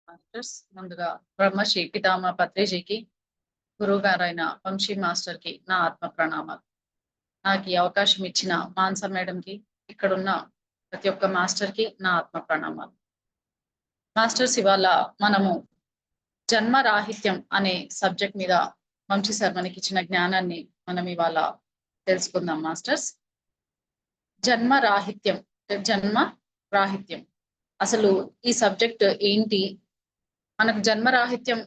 Masters ముందుగా బ్రహ్మశ్రీ పితామహ పత్రిజీకి గురువు గారైన వంశీ మాస్టర్ కి నా ఆత్మ ప్రణామాలు. నాకు ఈ అవకాశం ఇచ్చిన మాన్స మేడంకి, ఇక్కడున్న ప్రతి ఒక్క మాస్టర్ కి నా ఆత్మ ప్రణామాలు. మాస్టర్స్ ఇవాళ మనము జన్మ రాహిత్యం అనే సబ్జెక్ట్ మీద వంశీ సార్ మనకి ఇచ్చిన జ్ఞానాన్ని మనం ఇవాళ తెలుసుకుందాం మాస్టర్స్. జన్మ రాహిత్యం, జన్మ రాహిత్యం అసలు ఈ సబ్జెక్ట్ ఏంటి, మనకు జన్మరాహిత్యం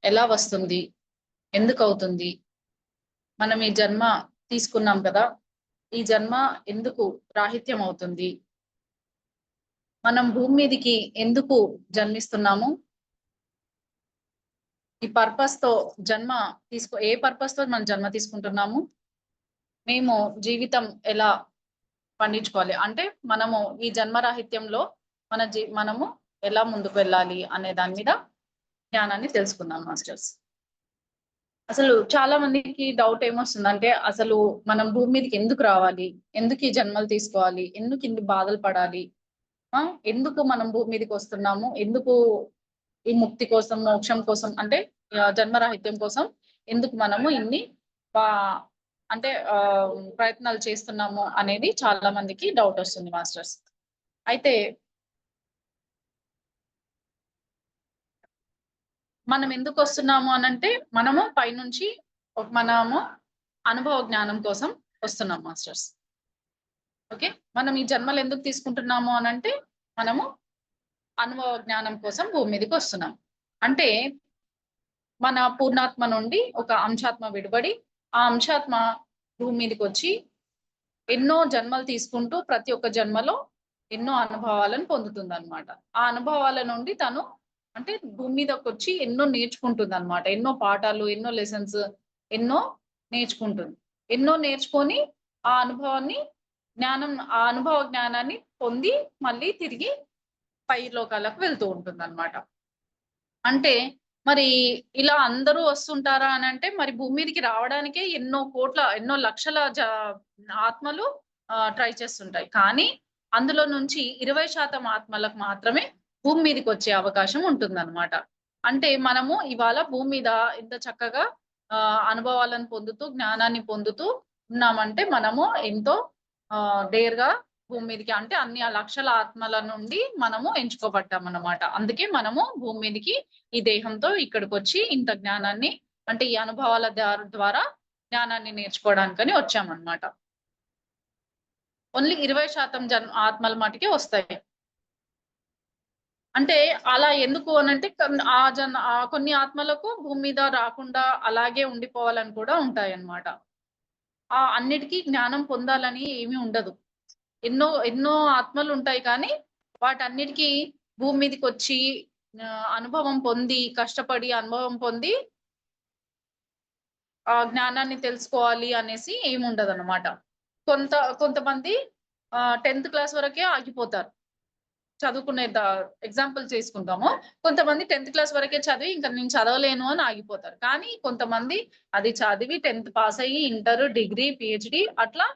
ఎలా వస్తుంది, ఎందుకు అవుతుంది, మనం ఈ జన్మ తీసుకున్నాం కదా, ఈ జన్మ ఎందుకు రాహిత్యం అవుతుంది, మనం భూమి మీదకి ఎందుకు జన్మిస్తున్నాము, ఈ పర్పస్ తో జన్మ ఏ పర్పస్ తో మనం జన్మ తీసుకుంటున్నాము, మేము జీవితం ఎలా పండించుకోవాలి, అంటే మనము ఈ జన్మరాహిత్యంలో మనము ఎలా ముందుకు వెళ్ళాలి అనే దాని మీద జ్ఞానాన్ని తెలుసుకుందాం మాస్టర్స్. అసలు చాలా మందికి డౌట్ ఏమొస్తుందంటే, అసలు మనం భూమి మీదకి ఎందుకు రావాలి, ఎందుకు ఈ జన్మలు తీసుకోవాలి, ఎందుకు ఇన్ని బాధలు పడాలి, ఎందుకు మనం భూమి మీదకి వస్తున్నాము, ఎందుకు ఈ ముక్తి కోసం, మోక్షం కోసం, అంటే జన్మరాహిత్యం కోసం ఎందుకు మనము ఇన్ని అంటే ప్రయత్నాలు చేస్తున్నాము అనేది చాలా మందికి డౌట్ వస్తుంది మాస్టర్స్. అయితే మనం ఎందుకు వస్తున్నాము అనంటే, మనము పైనుంచి మనము అనుభవ జ్ఞానం కోసం వస్తున్నాం మాస్టర్స్. ఓకే, మనం ఈ జన్మలు ఎందుకు తీసుకుంటున్నాము అనంటే, మనము అనుభవ జ్ఞానం కోసం భూమి మీదకి వస్తున్నాం. అంటే మన పూర్ణాత్మ నుండి ఒక అంశాత్మ విడిపడి, ఆ అంశాత్మ భూమి మీదకి వచ్చి ఎన్నో జన్మలు తీసుకుంటూ ప్రతి ఒక్క జన్మలో ఎన్నో అనుభవాలను పొందుతుంది అనమాట. ఆ అనుభవాల నుండి తను అంటే భూమి మీదకి వచ్చి ఎన్నో నేర్చుకుంటుంది అనమాట. ఎన్నో పాఠాలు, ఎన్నో లెసన్స్, ఎన్నో నేర్చుకుంటుంది. ఎన్నో నేర్చుకొని ఆ అనుభవాన్ని ఆ అనుభవ జ్ఞానాన్ని పొంది మళ్ళీ తిరిగి పై లోకాలకు వెళ్తూ ఉంటుంది అనమాట. అంటే మరి ఇలా అందరూ వస్తుంటారా అని అంటే, మరి భూమి మీదకి రావడానికే ఎన్నో లక్షల ఆత్మలు ట్రై చేస్తుంటాయి. కానీ అందులో నుంచి 20% ఆత్మలకు మాత్రమే భూమి మీదకి వచ్చే అవకాశం ఉంటుందన్నమాట. అంటే మనము ఇవాళ భూమి మీద ఇంత చక్కగా అనుభవాలను పొందుతూ, జ్ఞానాన్ని పొందుతూ ఉన్నామంటే, మనము ఎంతో డేర్‌గా భూమి మీదకి, అంటే అన్ని లక్షల ఆత్మల నుండి మనము ఎంచుకోబడ్డామన్నమాట. అందుకే మనము భూమి మీదకి ఈ దేహంతో ఇక్కడికొచ్చి ఇంత జ్ఞానాన్ని, అంటే ఈ అనుభవాల ద్వారా జ్ఞానాన్ని నేర్చుకోవడానికని వచ్చామన్నమాట. ఓన్లీ 20% ఆత్మల మటుకే వస్తాయి. అంటే అలా ఎందుకు అనంటే, కొన్ని ఆత్మలకు భూమి మీద రాకుండా అలాగే ఉండిపోవాలని కూడా ఉంటాయన్నమాట. అన్నిటికీ జ్ఞానం పొందాలని ఏమీ ఉండదు. ఎన్నో ఎన్నో ఆత్మలు ఉంటాయి, కానీ వాటన్నిటికీ భూమి మీదకొచ్చి అనుభవం పొంది, కష్టపడి అనుభవం పొంది ఆ జ్ఞానాన్ని తెలుసుకోవాలి అనేసి ఏమి ఉండదన్నమాట. కొంతమంది 10th క్లాస్ వరకే ఆగిపోతారు. చదువుకునే ఎగ్జాంపుల్ చేసుకుంటాము. కొంతమంది 10th క్లాస్ వరకే చదివి ఇంక నేను చదవలేను అని ఆగిపోతారు. కానీ కొంతమంది అది చదివి 10th పాస్ అయ్యి ఇంటర్, డిగ్రీ, పీహెచ్‌డీ అట్లా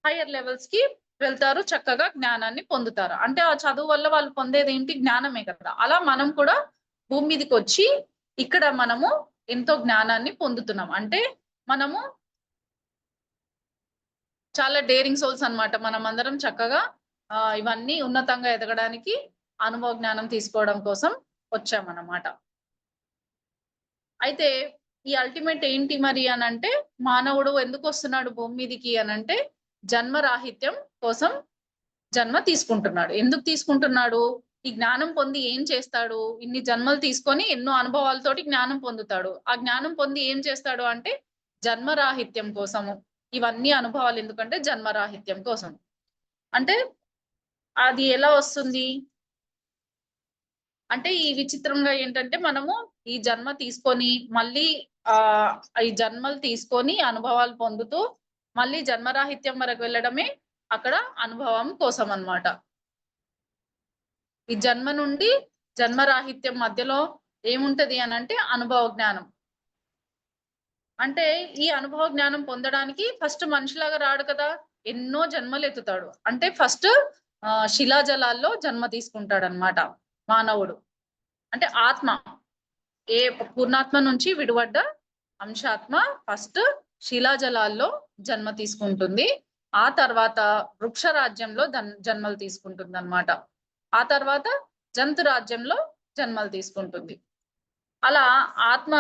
హైయర్ లెవెల్స్‌కి వెళ్తారు. చక్కగా జ్ఞానాన్ని పొందుతారు. అంటే ఆ చదువు వల్ల వాళ్ళు పొందేదేంటి? జ్ఞానమే కదా! అలా మనం కూడా భూమి మీదకొచ్చి ఇక్కడ మనము ఎంతో జ్ఞానాన్ని పొందుతున్నాం. అంటే మనము చాలా డేరింగ్ సోల్స్ అన్నమాట. మనమందరం చక్కగా ఇవన్నీ ఉన్నతంగా ఎదగడానికి అనుభవ జ్ఞానం తీసుకోవడం కోసం వచ్చామన్నమాట. అయితే ఈ అల్టిమేట్ ఏంటి మరి అనంటే, మానవుడు ఎందుకొస్తున్నాడు భూమి మీదకి అనంటే, జన్మరాహిత్యం కోసం జన్మ తీసుకుంటున్నాడు. ఎందుకు తీసుకుంటున్నాడు? ఈ జ్ఞానం పొంది ఏం చేస్తాడు? ఇన్ని జన్మలు తీసుకొని ఎన్నో అనుభవాలతోటి జ్ఞానం పొందుతాడు. ఆ జ్ఞానం పొంది ఏం చేస్తాడు అంటే, జన్మరాహిత్యం కోసము. ఇవన్నీ అనుభవాలు ఎందుకంటే జన్మరాహిత్యం కోసం. అంటే అది ఎలా వస్తుంది? అంటే ఈ విచిత్రంగా ఏంటంటే, మనము ఈ జన్మ తీసుకొని మళ్ళీ ఈ జన్మలు తీసుకొని అనుభవాలు పొందుతూ మళ్ళీ జన్మరాహిత్యం వరకు వెళ్ళడమే అక్కడ అనుభవం కోసం అన్నమాట. ఈ జన్మ నుండి జన్మరాహిత్యం మధ్యలో ఏముంటది అనంటే అనుభవ జ్ఞానం. అంటే ఈ అనుభవ జ్ఞానం పొందడానికి ఫస్ట్ మనిషిలాగా రాడు కదా! ఎన్నో జన్మలెత్తుతాడు. అంటే ఫస్ట్ శిలాజలాల్లో జన్మ తీసుకుంటాడన్నమాట మానవుడు. అంటే ఆత్మ ఏ పూర్ణాత్మ నుంచి విడిపడ్డ అంశాత్మ ఫస్ట్ శిలాజలాల్లో జన్మ తీసుకుంటుంది. ఆ తర్వాత వృక్ష రాజ్యంలో జన్మలు తీసుకుంటుంది అన్నమాట. ఆ తర్వాత జంతు రాజ్యంలో జన్మలు తీసుకుంటుంది. అలా ఆత్మ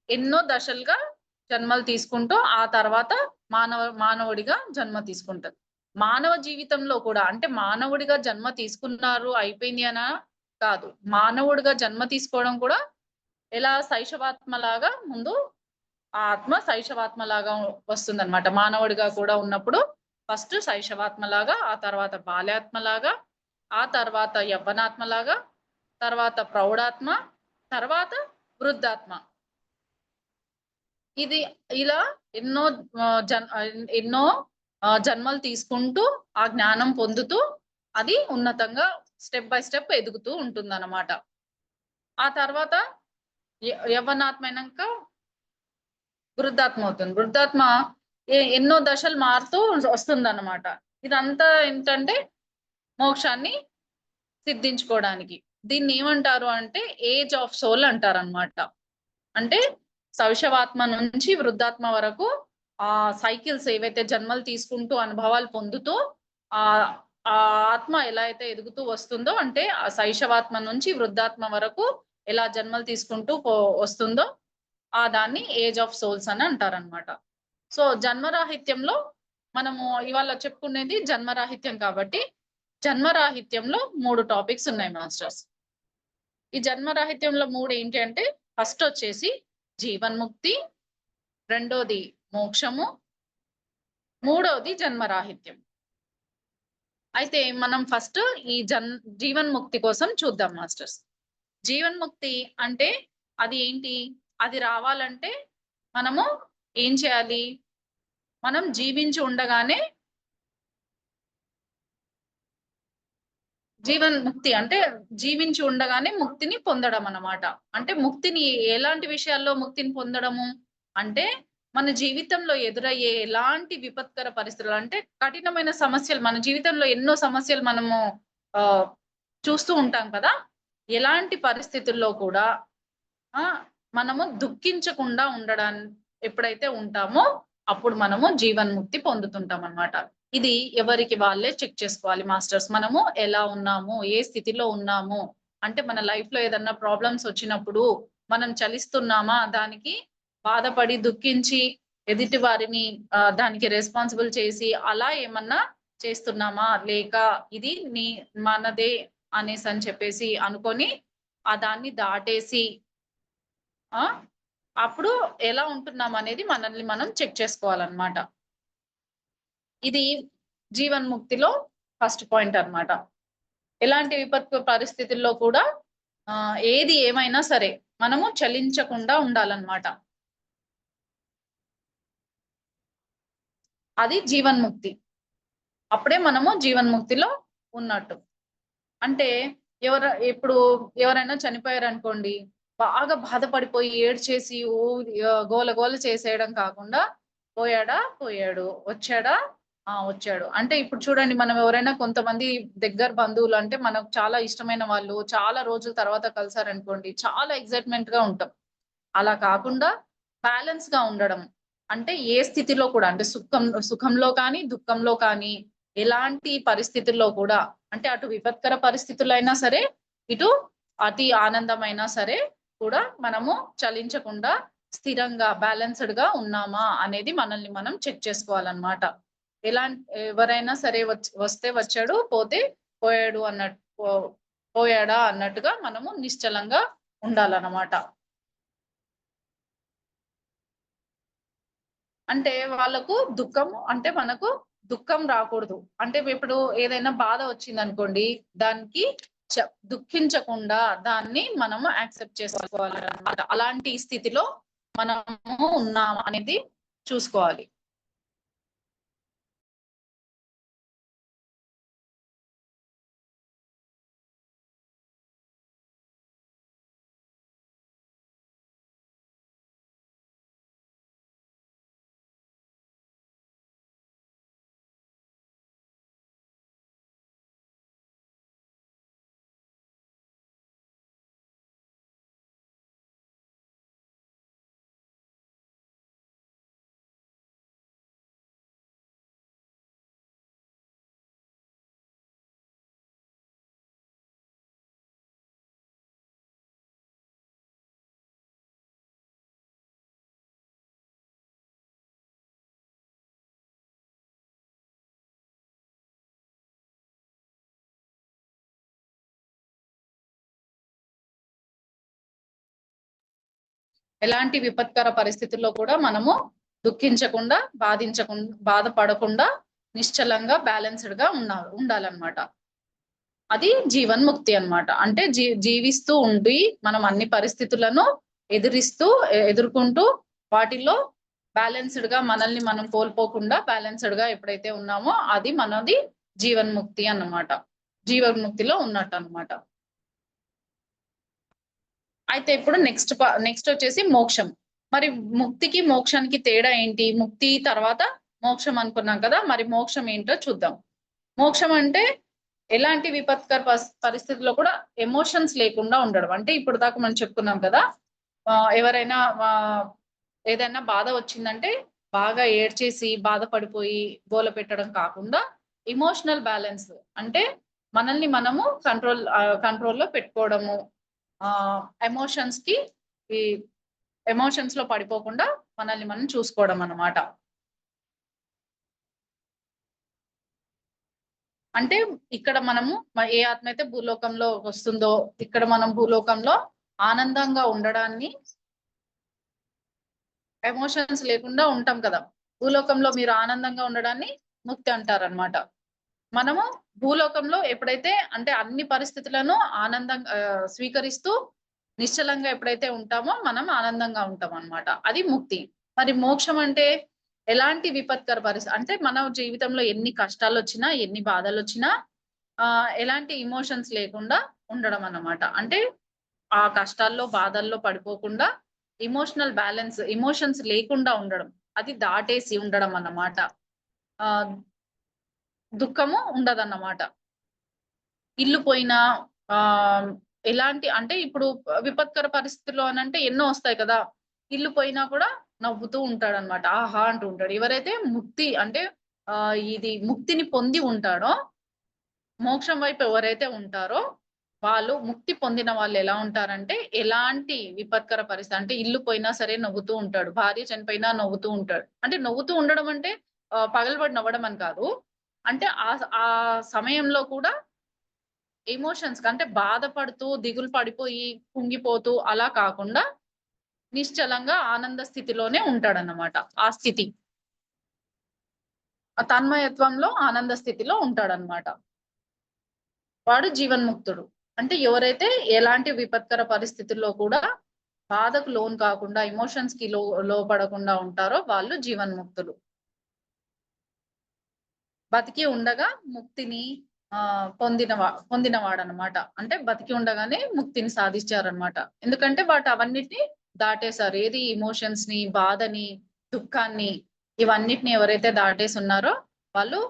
ఎన్నో దశలుగా జన్మలు తీసుకుంటూ ఆ తర్వాత మానవుడిగా జన్మ తీసుకుంటది. మానవ జీవితంలో కూడా అంటే మానవుడిగా జన్మ తీసుకున్నారు అయిపోయింది అనా కాదు. మానవుడిగా జన్మ తీసుకోవడం కూడా ఎలా శైశవాత్మలాగా ముందు ఆ ఆత్మ శైశవాత్మలాగా వస్తుందన్నమాట. మానవుడిగా కూడా ఉన్నప్పుడు ఫస్ట్ శైశవాత్మలాగా, ఆ తర్వాత బాల్యాత్మలాగా, ఆ తర్వాత యవ్వనాత్మలాగా, తర్వాత ప్రౌఢాత్మ, తర్వాత వృద్ధాత్మ. ఇది ఇలా ఎన్నో ఎన్నో జన్మలు తీసుకుంటూ ఆ జ్ఞానం పొందుతూ అది ఉన్నతంగా స్టెప్ బై స్టెప్ ఎదుగుతూ ఉంటుందన్నమాట. ఆ తర్వాత యవ్వనాత్మ అయినంక వృద్ధాత్మ అవుతుంది. వృద్ధాత్మ ఎన్నో దశలు మారుతూ వస్తుందన్నమాట. ఇదంతా ఏంటంటే మోక్షాన్ని సిద్ధించుకోవడానికి. దీన్ని ఏమంటారు అంటే ఏజ్ ఆఫ్ సోల్ అంటారన్నమాట. అంటే శైశవాత్మ నుంచి వృద్ధాత్మ వరకు ఆ సైకిల్స్ ఏవైతే జన్మలు తీసుకుంటూ అనుభవాలు పొందుతూ ఆ ఆ ఆత్మ ఎలా అయితే ఎదుగుతూ వస్తుందో అంటే ఆ శైశవాత్మ నుంచి వృద్ధాత్మ వరకు ఎలా జన్మలు తీసుకుంటూ వస్తుందో ఆ దాన్ని ఏజ్ ఆఫ్ సోల్స్ అని అంటారనమాట. సో జన్మరాహిత్యంలో మనము ఇవాళ చెప్పుకునేది జన్మరాహిత్యం కాబట్టి జన్మరాహిత్యంలో 3 టాపిక్స్ ఉన్నాయి మాస్టర్స్. ఈ జన్మరాహిత్యంలో 3 ఏంటి అంటే ఫస్ట్ వచ్చేసి జీవన్ముక్తి, రెండోది మోక్షము, మూడోది జన్మరాహిత్యం. అయితే మనం ఫస్ట్ ఈ జీవన్ముక్తి కోసం చూద్దాం మాస్టర్స్. జీవన్ముక్తి అంటే అది ఏంటి? అది రావాలంటే మనము ఏం చేయాలి? మనం జీవించి ఉండగానే జీవన్ముక్తి అంటే జీవించి ఉండగానే ముక్తిని పొందడం అన్నమాట. అంటే ముక్తిని ఎలాంటి విషయాల్లో ముక్తిని పొందడము? అంటే మన జీవితంలో ఎదురయ్యే ఎలాంటి విపత్కర పరిస్థితులు అంటే కఠినమైన సమస్యలు మన జీవితంలో ఎన్నో సమస్యలు మనము ఆహ్, చూస్తూ ఉంటాం కదా! ఎలాంటి పరిస్థితుల్లో కూడా ఆ! మనము దుఃఖించకుండా ఎప్పుడైతే ఉంటామో అప్పుడు మనము జీవన్ముక్తి పొందుతుంటామన్నమాట. ఇది ఎవరికి వాళ్ళే చెక్ చేసుకోవాలి మాస్టర్స్. మనము ఎలా ఉన్నాము? ఏ స్థితిలో ఉన్నాము? అంటే మన లైఫ్‌లో ఏదన్నా ప్రాబ్లమ్స్ వచ్చినప్పుడు మనం చలిస్తున్నామా? దానికి బాధపడి, దుఃఖించి ఎదుటి వారిని దానికి రెస్పాన్సిబుల్ చేసి అలా ఏమన్నా చేస్తున్నామా? లేక ఇది మనదే అనేసని చెప్పేసి అనుకోని దాన్ని దాటేసి ఆ! అప్పుడు ఎలా ఉంటున్నామనేది మనల్ని మనం చెక్ చేసుకోవాలన్నమాట. ఇది జీవన్ముక్తిలో ఫస్ట్ పాయింట్ అన్నమాట. ఎలాంటి విపత్తు పరిస్థితుల్లో కూడా ఏది ఏమైనా సరే మనము చలించకుండా ఉండాలన్నమాట. అది జీవన్ముక్తి. అప్పుడే మనము జీవన్ముక్తిలో ఉన్నట్టు. అంటే ఇప్పుడు ఎవరైనా చనిపోయారనుకోండి, బాగా బాధపడిపోయి ఏడ్చేసి గోల గోల చేసేయడం కాకుండా, పోయాడా? పోయాడు. వచ్చాడా? ఆ! వచ్చాడు. అంటే ఇప్పుడు చూడండి మనం ఎవరైనా కొంతమంది దగ్గర బంధువులు అంటే మనకు చాలా ఇష్టమైన వాళ్ళు చాలా రోజుల తర్వాత కలిసారనుకోండి, చాలా ఎక్సైట్‌మెంట్‌గా ఉంటాం. అలా కాకుండా బ్యాలెన్స్‌గా ఉండడం. అంటే ఏ స్థితిలో కూడా అంటే సుఖంలో కానీ, దుఃఖంలో కానీ ఎలాంటి పరిస్థితుల్లో కూడా అంటే అటు విపత్కర పరిస్థితులైనా సరే, ఇటు అతి ఆనందమైనా సరే కూడా మనము చలించకుండా స్థిరంగా బ్యాలెన్స్‌డ్‌గా ఉన్నామా అనేది మనల్ని మనం చెక్ చేసుకోవాలన్నమాట. ఎవరైనా సరే వస్తే వచ్చాడు, పోతే పోయాడు పోయాడా అన్నట్టుగా మనము నిశ్చలంగా ఉండాలన్నమాట. అంటే వాళ్ళకు అంటే మనకు దుఃఖం రాకూడదు. అంటే ఇప్పుడు ఏదైనా బాధ వచ్చిందనుకోండి, దానికి దుఃఖించకుండా దాన్ని మనము యాక్సెప్ట్ చేసుకోవాలన్నమాట. అలాంటి స్థితిలో మనము ఉన్నామా అనేది చూసుకోవాలి. ఎలాంటి విపత్కర పరిస్థితుల్లో కూడా మనము దుఃఖించకుండా బాధపడకుండా నిశ్చలంగా బ్యాలెన్స్డ్ గా ఉండాలన్నమాట. అది జీవన్ముక్తి అన్నమాట. అంటే జీవిస్తూ ఉండి మనం అన్ని పరిస్థితులను ఎదుర్కొంటూ వాటిల్లో బ్యాలెన్స్డ్ గా మనల్ని మనం కోల్పోకుండా బ్యాలెన్స్డ్ గా ఎప్పుడైతే ఉన్నామో అది మనది జీవన్ముక్తి అన్నమాట. జీవన్ముక్తిలో ఉన్నట్టు అన్నమాట. అయితే ఇప్పుడు నెక్స్ట్ వచ్చేసి మోక్షం. మరి ముక్తికి మోక్షానికి తేడా ఏంటి? ముక్తి తర్వాత మోక్షం అనుకున్నాం కదా, మరి మోక్షం ఏంటో చూద్దాం. మోక్షం అంటే ఎలాంటి విపత్కర పరిస్థితుల్లో కూడా ఎమోషన్స్ లేకుండా ఉండడం. అంటే ఇప్పుడు దాకా మనం చెప్పుకున్నాం కదా, ఎవరైనా ఏదైనా బాధ వచ్చిందంటే బాగా ఏడ్చేసి బాధపడిపోయి గోల పెట్టడం కాకుండా ఎమోషనల్ బ్యాలెన్స్ అంటే మనల్ని మనము కంట్రోల్లో పెట్టుకోవడము, ఎమోషన్స్ లో పడిపోకుండా మనల్ని మనం చూసుకోవడం అన్నమాట. అంటే ఇక్కడ మనము ఏ ఆత్మ అయితే భూలోకంలో వస్తుందో ఇక్కడ మనం భూలోకంలో ఆనందంగా ఉండడాన్ని, ఎమోషన్స్ లేకుండా ఉంటాం కదా, భూలోకంలో మీరు ఆనందంగా ఉండడాన్ని ముక్తి అంటారనమాట. మనము భూలోకంలో ఎప్పుడైతే అంటే అన్ని పరిస్థితులను ఆనందంగా స్వీకరిస్తూ నిశ్చలంగా ఎప్పుడైతే ఉంటామో మనం ఆనందంగా ఉంటాం అన్నమాట. అది ముక్తి. మరి మోక్షం అంటే ఎలాంటి విపత్కర పరిస్థితి అంటే మన జీవితంలో ఎన్ని కష్టాలు వచ్చినా ఎన్ని బాధలు వచ్చినా ఎలాంటి ఎమోషన్స్ లేకుండా ఉండడం అన్నమాట. అంటే ఆ కష్టాల్లో బాధల్లో పడిపోకుండా ఎమోషనల్ బ్యాలెన్స్, ఎమోషన్స్ లేకుండా ఉండడం, అది దాటేసి ఉండడం అన్నమాట. దుఃఖము ఉండదన్నమాట. ఇల్లు పోయినా ఎలాంటి అంటే ఇప్పుడు విపత్కర పరిస్థితుల్లో అనంటే ఎన్నో వస్తాయి కదా, ఇల్లు పోయినా కూడా నవ్వుతూ ఉంటాడనమాట. ఆహా అంటూ ఉంటాడు. ఎవరైతే ముక్తి అంటే ఇది ముక్తిని పొంది ఉంటాడో, మోక్షం వైపు ఎవరైతే ఉంటారో వాళ్ళు, ముక్తి పొందిన వాళ్ళు ఎలా ఉంటారంటే ఎలాంటి విపత్కర పరిస్థితి అంటే ఇల్లు పోయినా సరే నవ్వుతూ ఉంటాడు, భార్య చనిపోయినా నవ్వుతూ ఉంటాడు. అంటే నవ్వుతూ ఉండడం అంటే పగలబడి నవ్వడం అని కాదు. అంటే ఆ సమయంలో కూడా ఎమోషన్స్ అంటే బాధపడుతూ దిగులు పడిపోయి కుంగిపోతూ అలా కాకుండా నిశ్చలంగా ఆనంద స్థితిలోనే ఉంటాడన్నమాట. ఆ స్థితి ఆ తన్మయత్వంలో ఆనంద స్థితిలో ఉంటాడన్నమాట. వాడు జీవన్ముక్తుడు. అంటే ఎవరైతే ఎలాంటి విపత్కర పరిస్థితుల్లో కూడా బాధకు లోన్ కాకుండా ఎమోషన్స్ కి లోపడకుండా ఉంటారో వాళ్ళు జీవన్ముక్తులు. బతికి ఉండగా ముక్తిని పొందినవాడనమాట. అంటే బతికి ఉండగానే ముక్తిని సాధించారనమాట. ఎందుకంటే అవన్నిటిని దాటేశారు. ఏది ఎమోషన్స్ ని, బాధని, దుఃఖాన్ని, ఇవన్నిటిని ఎవరైతే దాటేసి ఉన్నారో వాళ్ళు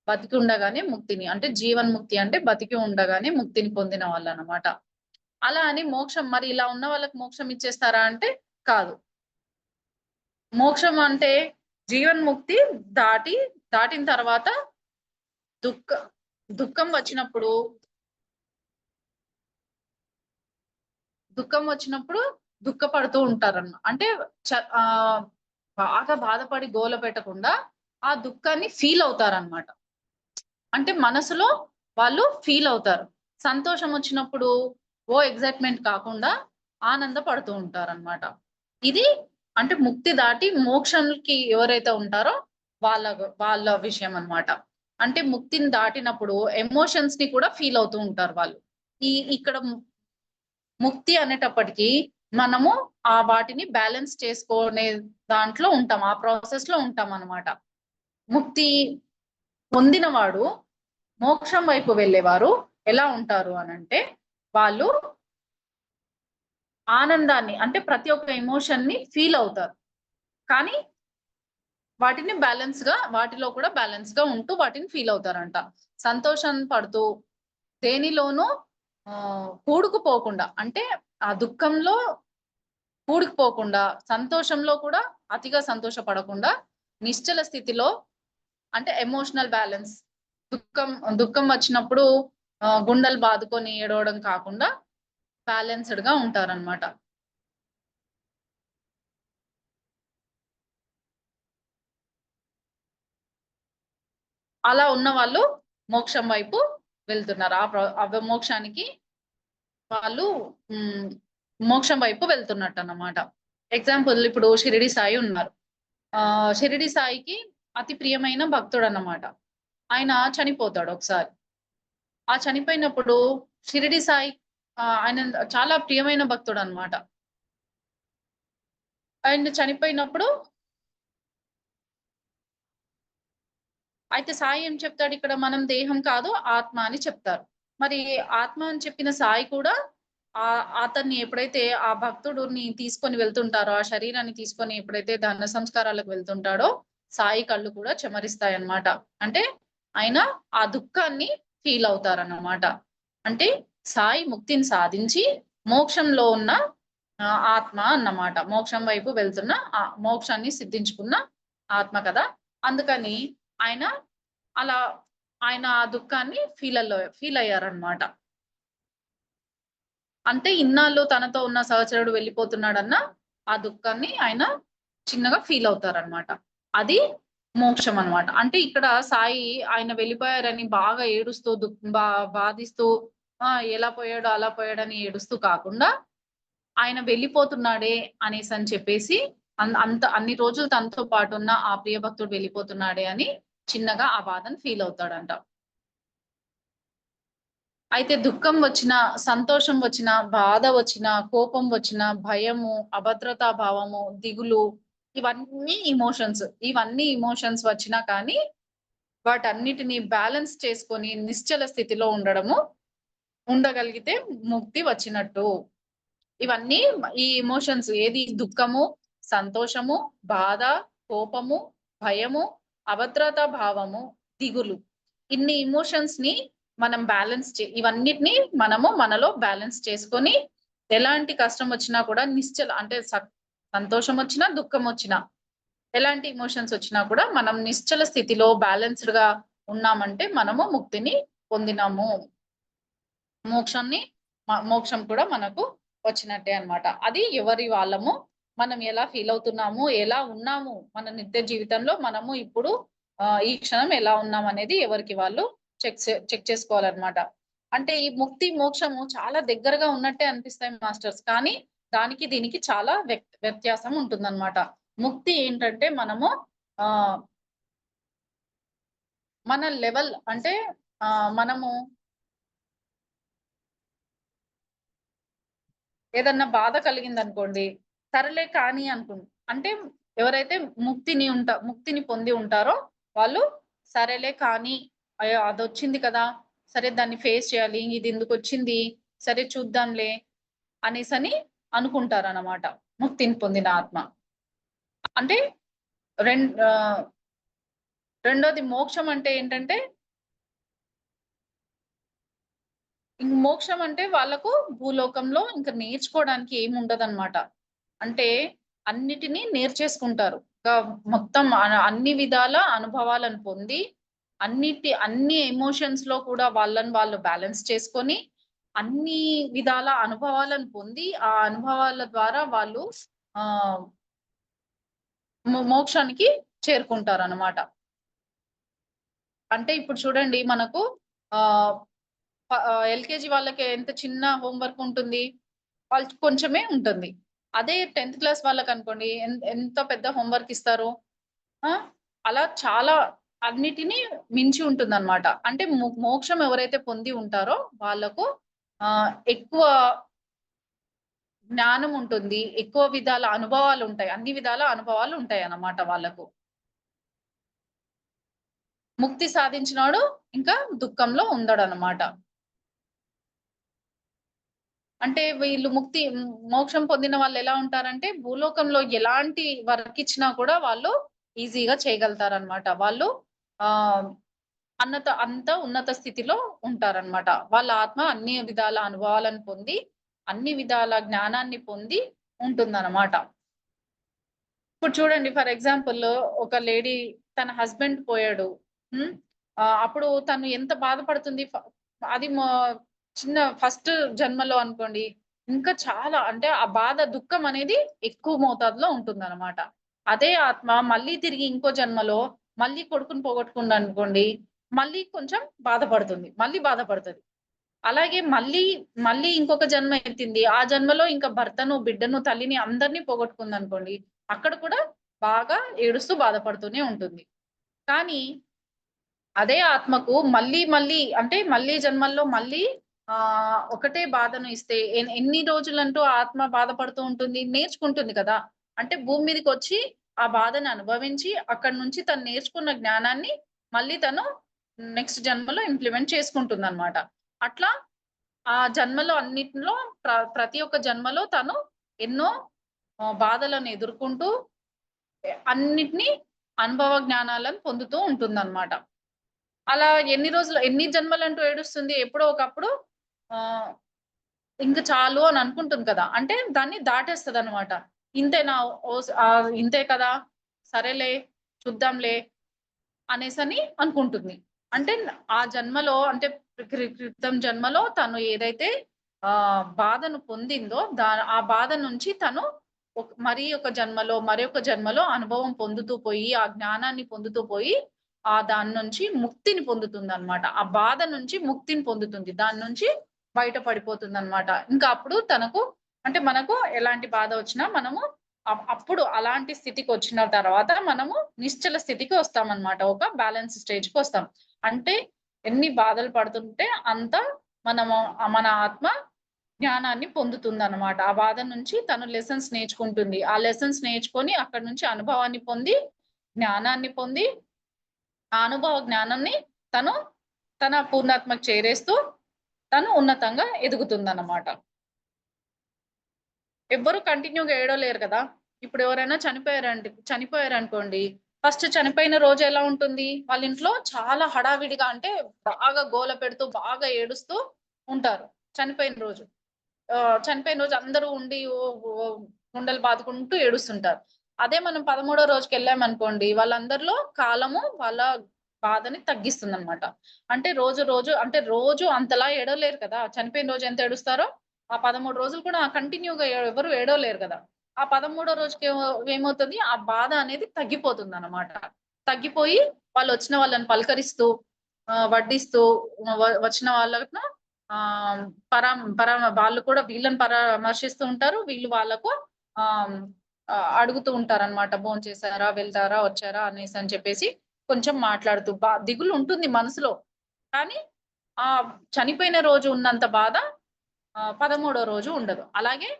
బతికి ఉండగానే ముక్తిని అంటే జీవన్ముక్తి అంటే బతికి ఉండగానే ముక్తిని పొందిన వాళ్ళు అనమాట. అలా అని మోక్షం మరి ఇలా ఉన్న వాళ్ళకి మోక్షం ఇచ్చేస్తారా అంటే కాదు. మోక్షం అంటే జీవన్ముక్తి దాటిన తర్వాత దుఃఖం వచ్చినప్పుడు దుఃఖపడుతూ ఉంటారన్న. అంటే బాగా బాధపడి గోల పెట్టకుండా ఆ దుఃఖాన్ని ఫీల్ అవుతారన్నమాట. అంటే మనసులో వాళ్ళు ఫీల్ అవుతారు. సంతోషం వచ్చినప్పుడు ఎగ్జైట్‌మెంట్ కాకుండా ఆనందపడుతూ ఉంటారన్నమాట. ఇది అంటే ముక్తి దాటి మోక్షంకి ఎవరైతే ఉంటారో వాళ్ళ విషయం అన్నమాట. అంటే ముక్తిని దాటినప్పుడు ఎమోషన్స్ ని కూడా ఫీల్ అవుతూ ఉంటారు వాళ్ళు. ఇక్కడ ముక్తి అనేటప్పటికి మనము వాటిని బ్యాలెన్స్ చేసుకునే దాంట్లో ఉంటాం. ఆ ప్రాసెస్ లో ఉంటాం అన్నమాట. ముక్తి పొందినవాడు మోక్షం వైపు వెళ్ళేవారు ఎలా ఉంటారు అనంటే వాళ్ళు ఆనందాన్ని అంటే ప్రతి ఒక్క ఎమోషన్ ని ఫీల్ అవుతారు. కానీ వాటిని వాటిలో కూడా బ్యాలెన్స్ గా ఉంటూ వాటిని ఫీల్ అవుతారంట. సంతోషం పడుతూ దేనిలోనూ కూడుకుపోకుండా అంటే ఆ దుఃఖంలో కూడుకుపోకుండా, సంతోషంలో కూడా అతిగా సంతోషపడకుండా నిశ్చల స్థితిలో అంటే ఎమోషనల్ బ్యాలెన్స్, దుఃఖం వచ్చినప్పుడు గుండెలు బాదుకొని ఏడవడం కాకుండా బ్యాలెన్స్డ్ గా ఉంటారన్నమాట. అలా ఉన్న వాళ్ళు మోక్షం వైపు వెళ్తున్నారు. మోక్షానికి వాళ్ళు మోక్షం వైపు వెళ్తున్నట్టు అన్నమాట. ఎగ్జాంపుల్ ఇప్పుడు షిరిడి సాయి ఉన్నారు. షిరిడి సాయికి అతి ప్రియమైన భక్తుడు అన్నమాట. ఆయన చనిపోతాడు ఒకసారి. ఆ చనిపోయినప్పుడు షిరిడి సాయి ఆయన చాలా ప్రియమైన భక్తుడు అన్నమాట. ఆయన చనిపోయినప్పుడు అయితే సాయి ఏం చెప్తాడు ఇక్కడ, మనం దేహం కాదు ఆత్మ అని చెప్తారు. మరి ఆత్మ అని చెప్పిన సాయి కూడా అతన్ని ఎప్పుడైతే ఆ భక్తుడిని తీసుకొని వెళ్తుంటారో, ఆ శరీరాన్ని తీసుకొని ఎప్పుడైతే దహన సంస్కారాలకు వెళ్తుంటాడో, సాయి కళ్ళు కూడా చెమరిస్తాయన్నమాట. అంటే ఆయన ఆ దుఃఖాన్ని ఫీల్ అవుతారన్నమాట. అంటే సాయి ముక్తిని సాధించి మోక్షంలో ఉన్న ఆత్మ అన్నమాట. మోక్షం వైపు వెళ్తున్న మోక్షాన్ని సిద్ధించుకున్న ఆత్మ కదా. అందుకని ఆయన అలా ఆయన ఆ దుఃఖాన్ని ఫీల్ అయ్యారన్నమాట. అంటే ఇన్నాళ్ళు తనతో ఉన్న సహచరుడు వెళ్ళిపోతున్నాడన్న ఆ దుఃఖాన్ని ఆయన చిన్నగా ఫీల్ అవుతారన్నమాట. అది మోక్షం అన్నమాట. అంటే ఇక్కడ సాయి ఆయన వెళ్ళిపోయారని బాగా ఏడుస్తూ బాధిస్తూ ఎలా పోయాడో అలా పోయాడని ఏడుస్తూ కాకుండా, ఆయన వెళ్ళిపోతున్నాడే అనేసని చెప్పేసి అంత అన్ని రోజులు తనతో పాటున్న ఆ ప్రియ భక్తుడు వెళ్ళిపోతున్నాడే అని చిన్నగా ఆ బాధను ఫీల్ అవుతాడంట. అయితే దుఃఖం వచ్చినా, సంతోషం వచ్చినా, బాధ వచ్చినా, కోపం వచ్చినా, భయము, అభద్రతా భావము, దిగులు ఇవన్నీ ఎమోషన్స్ వచ్చినా కానీ వాటన్నిటిని బ్యాలెన్స్ చేసుకొని నిశ్చల స్థితిలో ఉండగలిగితే ముక్తి వచ్చినట్టు. ఇవన్నీ ఈ ఎమోషన్స్ ఏది దుఃఖము, సంతోషము, బాధ, కోపము, భయము, అభద్రతా భావము, దిగులు, ఇన్ని ఎమోషన్స్ ని మనం ఇవన్నిటిని మనము మనలో బ్యాలెన్స్ చేసుకొని ఎలాంటి కష్టం వచ్చినా కూడా అంటే సంతోషం వచ్చినా, దుఃఖం వచ్చినా, ఎలాంటి ఎమోషన్స్ వచ్చినా కూడా మనం నిశ్చల స్థితిలో బ్యాలెన్స్డ్ గా ఉన్నామంటే మనము ముక్తిని పొందినాము. మోక్షం కూడా మనకు వచ్చినట్టే అన్నమాట. అది ఎవరి వాళ్ళము, మనం ఎలా ఫీల్ అవుతున్నాము, ఎలా ఉన్నాము, మన నిత్య జీవితంలో మనము ఇప్పుడు ఈ క్షణం ఎలా ఉన్నాం అనేది ఎవరికి వాళ్ళు చెక్ చేసుకోవాలన్నమాట. అంటే ఈ ముక్తి, మోక్షము చాలా దగ్గరగా ఉన్నట్టే అనిపిస్తాయి మాస్టర్స్. కానీ దానికి దీనికి చాలా వ్యత్యాసం ఉంటుందన్నమాట. ముక్తి ఏంటంటే మనము మన లెవెల్ అంటే మనము ఏదన్నా బాధ కలిగిందనుకోండి, సరేలే కానీ అంటే ఎవరైతే ముక్తిని పొంది ఉంటారో వాళ్ళు సరేలే కానీ, అయ్యో అదొచ్చింది కదా, సరే దాన్ని ఫేస్ చేయాలి, ఇది ఎందుకొచ్చింది, సరే చూద్దాంలే అనేసని అనుకుంటారన్నమాట ముక్తిని పొందిన ఆత్మ. అంటే రెండోది మోక్షం అంటే ఏంటంటే, మోక్షం అంటే వాళ్ళకు భూలోకంలో ఇంకా నేర్చుకోవడానికి ఏమి ఉండదన్నమాట. అంటే అన్నిటినీ నేర్చేసుకుంటారు. మొత్తం అన్ని విధాల అనుభవాలను పొంది, అన్ని ఎమోషన్స్ లో కూడా వాళ్ళని వాళ్ళు బ్యాలెన్స్ చేసుకొని, అన్ని విధాల అనుభవాలను పొంది, ఆ అనుభవాల ద్వారా వాళ్ళు మోక్షానికి చేరుకుంటారన్నమాట. అంటే ఇప్పుడు చూడండి, మనకు ఎల్‌కేజీ వాళ్ళకి ఎంత చిన్న హోంవర్క్ ఉంటుంది, వాళ్ళకి కొంచెమే ఉంటుంది. అదే 10థ్ క్లాస్ వాళ్ళకనుకోండి ఎంత పెద్ద హోంవర్క్ ఇస్తారు. అలా చాలా అన్నిటిని మించి ఉంటుందన్నమాట. అంటే మోక్షం ఎవరైతే పొంది ఉంటారో వాళ్ళకు ఎక్కువ జ్ఞానం ఉంటుంది. ఎక్కువ విధాల అనుభవాలుంటాయి. అన్ని విధాల అనుభవాలుంటాయన్నమాట వాళ్ళకు. ముక్తి సాధించినోడు ఇంకా దుఃఖంలో ఉండడన్నమాట. అంటే వీళ్ళు మోక్షం పొందిన వాళ్ళు ఎలా ఉంటారంటే, భూలోకంలో ఎలాంటి వర్క్ ఇచ్చినా కూడా వాళ్ళు ఈజీగా చేయగలుగుతారన్నమాట. వాళ్ళు అంత ఉన్నత స్థితిలో ఉంటారన్నమాట. వాళ్ళ ఆత్మ అన్ని విధాల అనుభవాలను పొంది, అన్ని విధాల జ్ఞానాన్ని పొంది ఉంటుందన్నమాట. ఇప్పుడు చూడండి, ఫర్ ఎగ్జాంపుల్ ఒక లేడీ తన హస్బెండ్ పోయాడు. అప్పుడు తను ఎంత బాధపడుతుంది. అది చిన్న ఫస్ట్ జన్మలో అనుకోండి, ఇంకా చాలా అంటే ఆ బాధ, దుఃఖం అనేది ఎక్కువ మోతాదులో ఉంటుందన్నమాట. అదే ఆత్మ మళ్ళీ తిరిగి ఇంకో జన్మలో మళ్ళీ కొడుకుని పోగొట్టుకుందనుకోండి, మళ్ళీ కొంచెం బాధపడుతుంది. మళ్ళీ బాధపడుతది. అలాగే మళ్ళీ మళ్ళీ ఇంకొక జన్మ ఎత్తింది. ఆ జన్మలో ఇంకా భర్తను, బిడ్డను, తల్లిని అందరిని పోగొట్టుకుందనుకోండి. అక్కడ కూడా బాగా ఏడుస్తూ బాధపడుతూనే ఉంటుంది. కానీ అదే ఆత్మకు మళ్ళీ మళ్ళీ అంటే మళ్ళీ జన్మల్లో మళ్ళీ ఒకటే బాధను ఇస్తే ఎన్ని రోజులంటూ ఆత్మ బాధపడుతూ ఉంటుంది? నేర్చుకుంటుంది కదా! అంటే భూమి మీదకొచ్చి ఆ బాధను అనుభవించి అక్కడి నుంచి తను నేర్చుకున్న జ్ఞానాన్ని మళ్ళీ తను నెక్స్ట్ జన్మలో ఇంప్లిమెంట్ చేసుకుంటుందన్నమాట. అట్లా ఆ జన్మలో అన్నిటిలో ప్రతి ఒక్క జన్మలో తను ఎన్నో బాధలను ఎదుర్కొంటూ అన్నిటిని అనుభవ జ్ఞానాలను పొందుతూ ఉంటుందన్నమాట. అలా ఎన్ని జన్మలంటూ ఏడుస్తుంది. ఎప్పుడో ఒకప్పుడు ఆహ్, ఇంక చాలు అని అనుకుంటుంది కదా! అంటే దాన్ని దాటేస్తదనమాట. ఇంతేనా ఇంతే కదా! సరేలే చూద్దాంలే అనేసని అనుకుంటుంది. అంటే ఆ జన్మలో అంటే క్రితం జన్మలో తను ఏదైతే బాధను పొందిందో ఆ బాధ నుంచి తను మరి ఒక జన్మలో, మరొక జన్మలో అనుభవం పొందుతూ పోయి, ఆ జ్ఞానాన్ని పొందుతూ పోయి, దాని నుంచి ముక్తిని పొందుతుందనమాట. ఆ బాధ నుంచి ముక్తిని పొందుతుంది. దాని నుంచి బయట పడిపోతుందనమాట. ఇంకా అప్పుడు తనకు అంటే మనకు ఎలాంటి బాధ వచ్చినా మనము అప్పుడు అలాంటి స్థితికొచ్చిన తర్వాత మనము నిశ్చల స్థితికి వస్తామనమాట. ఒక బ్యాలెన్స్ స్టేజ్‌కొస్తాం. అంటే ఎన్ని బాధలు పడుతుంటే అంత మనము మన ఆత్మ జ్ఞానాన్ని పొందుతుందనమాట. ఆ బాధ నుంచి తను లెసన్స్ నేర్చుకుంటుంది. ఆ లెసన్స్ నేర్చుకొని అక్కడి నుంచి అనుభవాన్ని పొంది, జ్ఞానాన్ని పొంది, ఆ అనుభవ జ్ఞానాన్ని తను తన పూర్ణాత్మకు చేరేస్తూ తను ఉన్నతంగా ఎదుగుతుందన్నమాట. ఎవ్వరు కంటిన్యూ‌గా ఏడవలేరు కదా! ఇప్పుడు ఎవరైనా చనిపోయారనుకోండి. ఫస్ట్ చనిపోయిన రోజు ఎలా ఉంటుంది? వాళ్ళ ఇంట్లో చాలా హడావిడిగా అంటే బాగా గోల పెడుతూ, బాగా ఏడుస్తూ ఉంటారు. చనిపోయిన రోజు. చనిపోయిన రోజు అందరూ ఉండి ఓ గుండెలు బాదుకుంటూ ఏడుస్తుంటారు. అదే మనం 13 రోజుకెళ్ళామనుకోండి, వాళ్ళందరిలో కాలము వాళ్ళ బాధని తగ్గిస్తుందనమాట. అంటే రోజు అంతలా ఏడవలేరు కదా! చనిపోయిన రోజు ఎంత ఏడుస్తారో, ఆ 13 రోజులు కూడా కంటిన్యూ‌గా ఎవరు ఏడవలేరు గదా! ఆ 13 రోజుకి ఏమవుతది? ఆ బాధ అనేది తగ్గిపోతుందనమాట. తగ్గిపోయి వాళ్ళొచ్చిన వాళ్ళని పలకరిస్తూ, వడ్డిస్తూ వచ్చిన వాళ్ళను ఆహ్, వాళ్ళు కూడా వీళ్ళని పరామర్శిస్తూ ఉంటారు. వీళ్ళు వాళ్ళకు ఆహ్, అడుగుతూ ఉంటారనమాట. భోంచేసారా? వెళ్తారా? వచ్చారా? అనేసని చెప్పేసి కొంచెం మాట్లాడుతూ దిగులుంటుంది మనసులో. కానీ చనిపోయిన రోజు ఉన్నంత బాధ 13 రోజు ఉండదు. అలాగే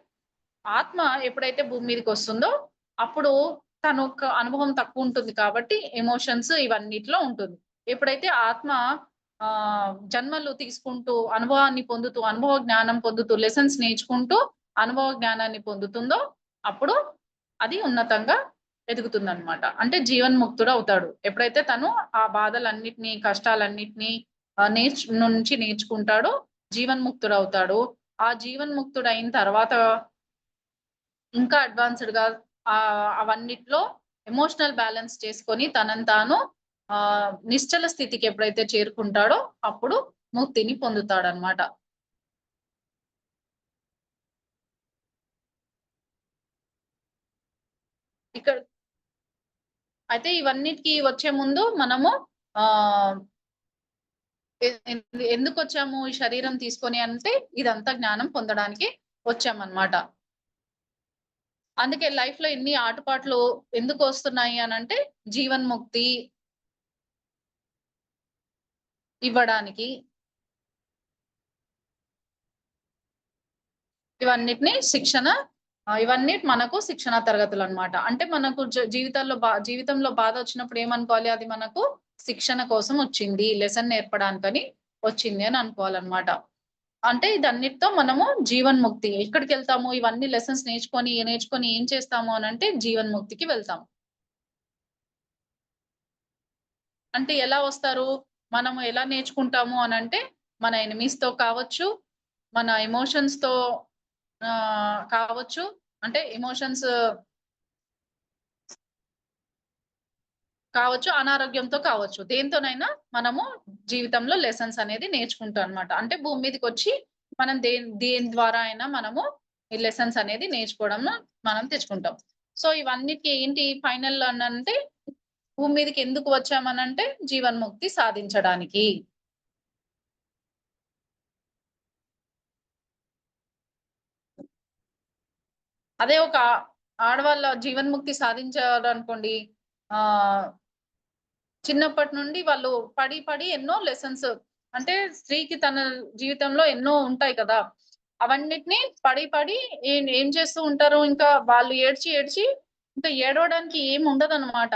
ఆత్మ ఎప్పుడైతే భూమి మీదకొస్తుందో అప్పుడు తనొక అనుభవం తక్కువుంటుంది కాబట్టి ఎమోషన్స్ ఇవన్నిట్లో ఉంటుంది. ఎప్పుడైతే ఆత్మ జన్మలు తీసుకుంటూ, అనుభవాన్ని పొందుతూ, అనుభవ జ్ఞానం పొందుతూ, లెసన్స్ నేర్చుకుంటూ, అనుభవ జ్ఞానాన్ని పొందుతుందో, అప్పుడు అది ఉన్నతంగా ఎదుగుతుందనమాట. అంటే జీవన్ముక్తుడవుతాడు. ఎప్పుడైతే తను ఆ బాధలన్నిటిని, కష్టాలన్నిటిని నుంచి నేర్చుకుంటాడో జీవన్ముక్తుడవుతాడు. ఆ జీవన్ముక్తుడయిన తర్వాత ఇంకా అడ్వాన్స్‌డ్‌గా అవన్నిట్లో ఎమోషనల్ బ్యాలెన్స్ చేసుకొని తనని తాను నిశ్చల స్థితికి ఎప్పుడైతే చేరుకుంటాడో అప్పుడు ముక్తిని పొందుతాడనమాట. ఇక్కడ అయితే ఇవన్నిటికి వచ్చే ముందు మనము ఆహ్, ఎ ఎ ఎందుకొచ్చాము ఈ శరీరం తీసుకొని అంటే ఇదంతా జ్ఞానం పొందడానికి వచ్చామనమాట. అందుకే లైఫ్‌లో ఇన్ని ఆటుపాట్లు ఎందుకొస్తున్నాయి అనంటే జీవన్ముక్తి ఇవ్వడానికి. ఇవన్నిటిని ఇవన్నీ మనకు శిక్షణా తరగతులనమాట. అంటే మనకు జీవితంలో బాధొచ్చినప్పుడు ఏమనుకోవాలి? అది మనకు శిక్షణ కోసం వచ్చింది. లెసన్ నేర్పడానికని వచ్చింది అని అనుకోవాలనమాట. అంటే ఇదన్నిటితో మనము జీవన్ముక్తి ఎక్కడికెళ్తాము? ఇవన్నీ లెసన్స్ నేర్చుకొని ఏం చేస్తాము అనంటే జీవన్ముక్తికి వెళ్తాం. అంటే ఎలా వస్తారు? మనము ఎలా నేర్చుకుంటాము అనంటే మన ఎనిమీస్‌తో కావచ్చు, మన ఎమోషన్స్‌తో కావచ్చు. అంటే ఎమోషన్స్ కావచ్చు, అనారోగ్యంతో కావచ్చు. దేనితోనైనా మనము జీవితంలో లెసన్స్ అనేది నేర్చుకుంటాం అన్నమాట. అంటే భూమి మీదకొచ్చి మనం దేని ద్వారా అయినా మనము ఈ లెసన్స్ అనేది నేర్చుకోవడం మనం తెచ్చుకుంటాం. సో, ఇవన్నిటికి ఏంటి ఫైనల్ అనంటే భూమి మీదకి ఎందుకు వచ్చామనంటే జీవన్ముక్తి సాధించడానికి. అదే ఒక ఆడవాళ్ళ జీవన్ముక్తి సాధించారనుకోండి, చిన్నప్పటి నుండి వాళ్ళు పడి పడి ఎన్నో లెసన్స్, అంటే స్త్రీకి తన జీవితంలో ఎన్నో ఉంటాయి కదా, అవన్నిటిని పడి పడి ఏం చేస్తూ ఉంటారు, ఇంకా వాళ్ళు ఏడ్చి ఏడ్చి ఇంకా ఏడవడానికి ఏం ఉండదన్నమాట.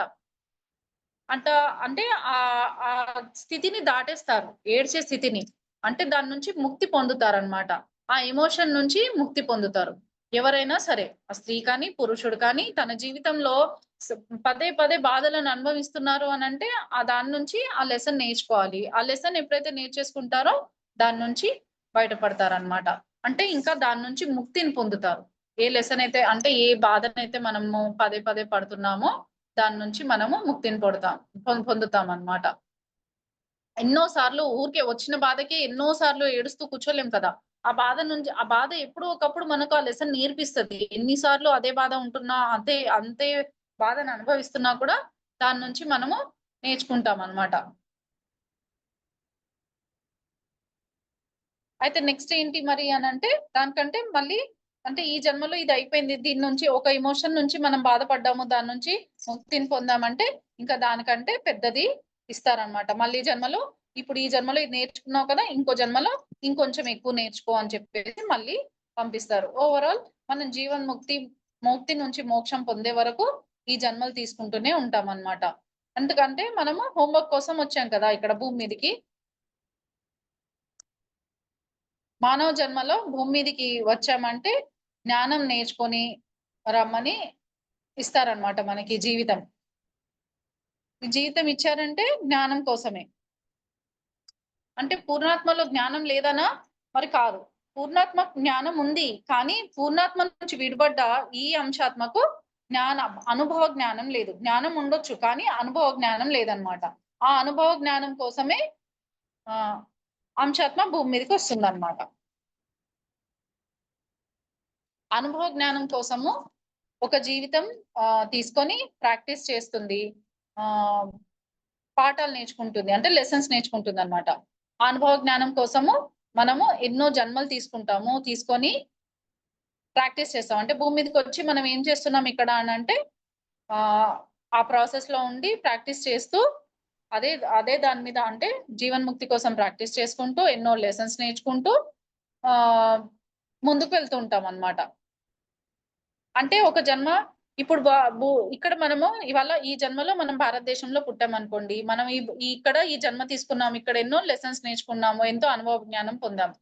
అంట అంటే ఆ స్థితిని దాటేస్తారు, ఏడ్చే స్థితిని. అంటే దాని నుంచి ముక్తి పొందుతారనమాట. ఆ ఎమోషన్ నుంచి ముక్తి పొందుతారు. ఎవరైనా సరే, ఆ స్త్రీ కానీ, పురుషుడు కానీ తన జీవితంలో స్ పదే పదే బాధలను అనుభవిస్తున్నారు అనంటే, దాని నుంచి ఆ లెసన్ నేర్చుకోవాలి. ఆ లెసన్ ఎప్పుడైతే నేర్చేసుకుంటారో దాని నుంచి బయటపడతారనమాట. అంటే ఇంకా దాని నుంచి ముక్తిని పొందుతారు. ఏ లెసన్ అయితే, అంటే ఏ బాధనైతే మనము పదే పదే పడుతున్నామో దాని నుంచి మనము ముక్తిని పొందుతామన్నమాట. ఎన్నో సార్లు ఊరికే వచ్చిన బాధకి ఎన్నో సార్లు ఏడుస్తూ కూర్చోలేం కదా! ఆ బాధ ఎప్పుడో ఒకప్పుడు మనకు ఆ లెసన్ నేర్పిస్తది. ఎన్ని సార్లు అదే బాధ ఉంటున్నా, అంతే బాధను అనుభవిస్తున్నా కూడా దాని నుంచి మనము నేర్చుకుంటామన్నమాట. అయితే నెక్స్ట్ ఏంటి మరి అనంటే, దానికంటే మళ్ళీ, అంటే ఈ జన్మలో ఇది అయిపోయింది. దీని నుంచి ఒక ఎమోషన్ నుంచి మనం బాధపడ్డాము. దాని నుంచి ముక్తిని పొందామంటే, ఇంకా దానికంటే పెద్దది ఇస్తారనమాట. మళ్ళీ జన్మలో, ఇప్పుడు ఈ జన్మలో ఇది నేర్చుకున్నావు కదా! ఇంకో జన్మలో ఇంకొంచెం ఎక్కువ నేర్చుకో అని చెప్పేసి మళ్ళీ పంపిస్తారు. ఓవరాల్ మనం ముక్తి నుంచి మోక్షం పొందే వరకు ఈ జన్మలు తీసుకుంటూనే ఉంటామనమాట. ఎందుకంటే మనము హోంవర్క్ కోసం వచ్చాం కదా ఇక్కడ భూమి మీదకి. మానవ జన్మలో భూమి మీదకి వచ్చామంటే జ్ఞానం నేర్చుకొని రమ్మని ఇస్తారనమాట మనకి జీవితం. ఈ జీవితం ఇచ్చారంటే జ్ఞానం కోసమే. అంటే పూర్ణాత్మలో జ్ఞానం లేదనా? మరి కాదు. పూర్ణాత్మ జ్ఞానం ఉంది. కానీ పూర్ణాత్మ నుంచి విడిపడ్డ ఈ అంశాత్మకు అనుభవ జ్ఞానం లేదు. జ్ఞానం ఉండొచ్చు కానీ అనుభవ జ్ఞానం లేదనమాట. ఆ అనుభవ జ్ఞానం కోసమే అంశాత్మ భూమి మీదకి వస్తుందన్నమాట. అనుభవ జ్ఞానం కోసము ఒక జీవితం తీసుకొని ప్రాక్టీస్ చేస్తుంది. పాఠాలు నేర్చుకుంటుంది. అంటే లెసన్స్ నేర్చుకుంటుందన్నమాట. అనుభవ జ్ఞానం కోసము మనము ఎన్నో జన్మలు తీసుకుంటాము. తీసుకొని ప్రాక్టీస్ చేస్తాం. అంటే భూమి మీదకొచ్చి మనం ఏం చేస్తున్నాం ఇక్కడ అనంటే, ఆ ప్రాసెస్‌లో ఉండి ప్రాక్టీస్ చేస్తూ అదే అదే దాని మీద, అంటే జీవన్ముక్తి కోసం ప్రాక్టీస్ చేసుకుంటూ, ఎన్నో లెసన్స్ నేర్చుకుంటూ ఆహ్, ముందుకు వెళ్తూ ఉంటామన్నమాట. అంటే ఒక జన్మ ఇప్పుడు బ బు ఇక్కడ మనము ఇవాళ ఈ జన్మలో మనం భారతదేశంలో పుట్టామనుకోండి. మనం ఇక్కడ ఈ జన్మ తీసుకున్నాం. ఇక్కడ ఎన్నో లెసన్స్ నేర్చుకున్నాము. ఎంతో అనుభవ జ్ఞానం పొందాం.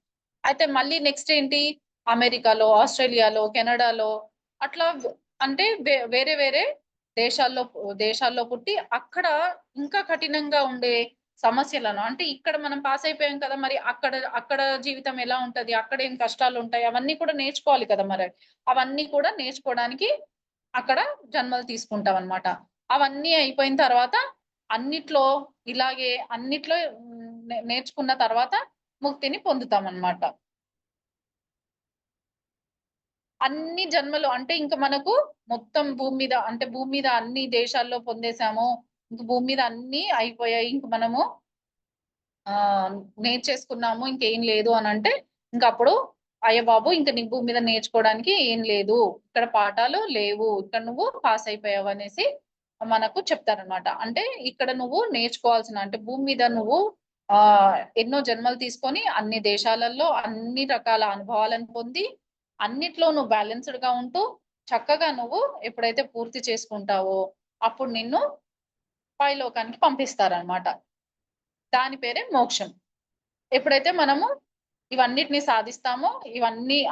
అయితే మళ్ళీ నెక్స్ట్ ఏంటి? అమెరికాలో, ఆస్ట్రేలియాలో, కెనడాలో అట్లా అంటే వేరే వేరే దేశాల్లో దేశాల్లో పుట్టి అక్కడ ఇంకా కఠినంగా ఉండే సమస్యలను, అంటే ఇక్కడ మనం పాస్ అయిపోయాం కదా! మరి అక్కడ అక్కడ జీవితం ఎలా ఉంటది? అక్కడ ఏం కష్టాలుంటాయి? అవన్నీ కూడా నేర్చుకోవాలి కదా మరి. అవన్నీ కూడా నేర్చుకోవడానికి అక్కడ జన్మలు తీసుకుంటామనమాట. అవన్నీ అయిపోయిన తర్వాత అన్నిట్లో అన్నిట్లో నేర్చుకున్న తర్వాత ముక్తిని పొందుతామనమాట. అన్ని జన్మలు అంటే ఇంక మనకు మొత్తం భూమి మీద అన్ని దేశాల్లో పొందేసాము. ఇంక భూమి మీద అన్నీ అయిపోయాయి. ఇంక మనము నేర్చేసుకున్నాము. ఇంకేం లేదు అనంటే, ఇంకప్పుడు అయ్య బాబు! ఇంక నీకు భూమి మీద నేర్చుకోవడానికి ఏం లేదు. ఇక్కడ పాఠాలు లేవు. ఇక్కడ నువ్వు పాస్ అయిపోయావనేసి మనకు చెప్తారనమాట. అంటే ఇక్కడ నువ్వు నేర్చుకోవాల్సిన, అంటే భూమి మీద నువ్వు ఎన్నో జన్మలు తీసుకొని అన్ని దేశాలలో అన్ని రకాల అనుభవాలను పొంది, అన్నిట్లో నువ్వు బ్యాలెన్స్‌డ్‌గా ఉంటూ చక్కగా నువ్వు ఎప్పుడైతే పూర్తి చేసుకుంటావో, అప్పుడు నిన్ను పైలోకానికి పంపిస్తారనమాట. దాని పేరే మోక్షం. ఎప్పుడైతే మనము ఇవన్నిటిని సాధిస్తామో,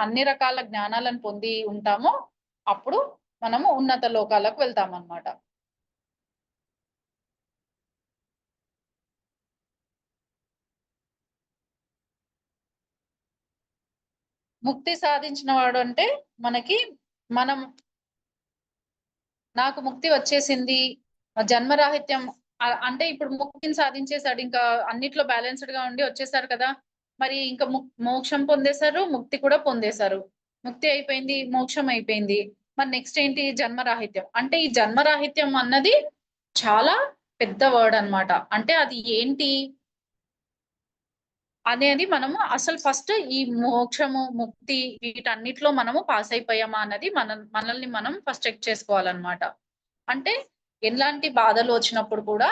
అన్ని రకాల జ్ఞానాలను పొంది ఉంటామో, అప్పుడు మనము ఉన్నత లోకాలకు వెళ్తామన్నమాట. ముక్తి సాధించిన వాడంటే మనకి మనం నాకు ముక్తి వచ్చేసింది. జన్మరాహిత్యం, అంటే ఇప్పుడు ముక్తిని సాధించేసాడు. ఇంకా అన్నిట్లో బ్యాలెన్స్‌డ్‌గా ఉండి వచ్చేసారు కదా! మరి ఇంకా మోక్షం పొందేసారు. ముక్తి కూడా పొందేసారు. ముక్తి అయిపోయింది. మోక్షం అయిపోయింది. మరి నెక్స్ట్ ఏంటి? జన్మరాహిత్యం. అంటే ఈ జన్మరాహిత్యం అన్నది చాలా పెద్ద వర్డ్ అన్నమాట. అంటే అది ఏంటి? అనేది మనము అసలు ఫస్ట్ ఈ మోక్షము, ముక్తి వీటన్నిటిలో మనము పాస్ అయిపోయామా అన్నది మనల్ని మనం ఫస్ట్ చెక్ చేసుకోవాలన్నమాట. అంటే ఎలాంటి బాధలు వచ్చినప్పుడు కూడా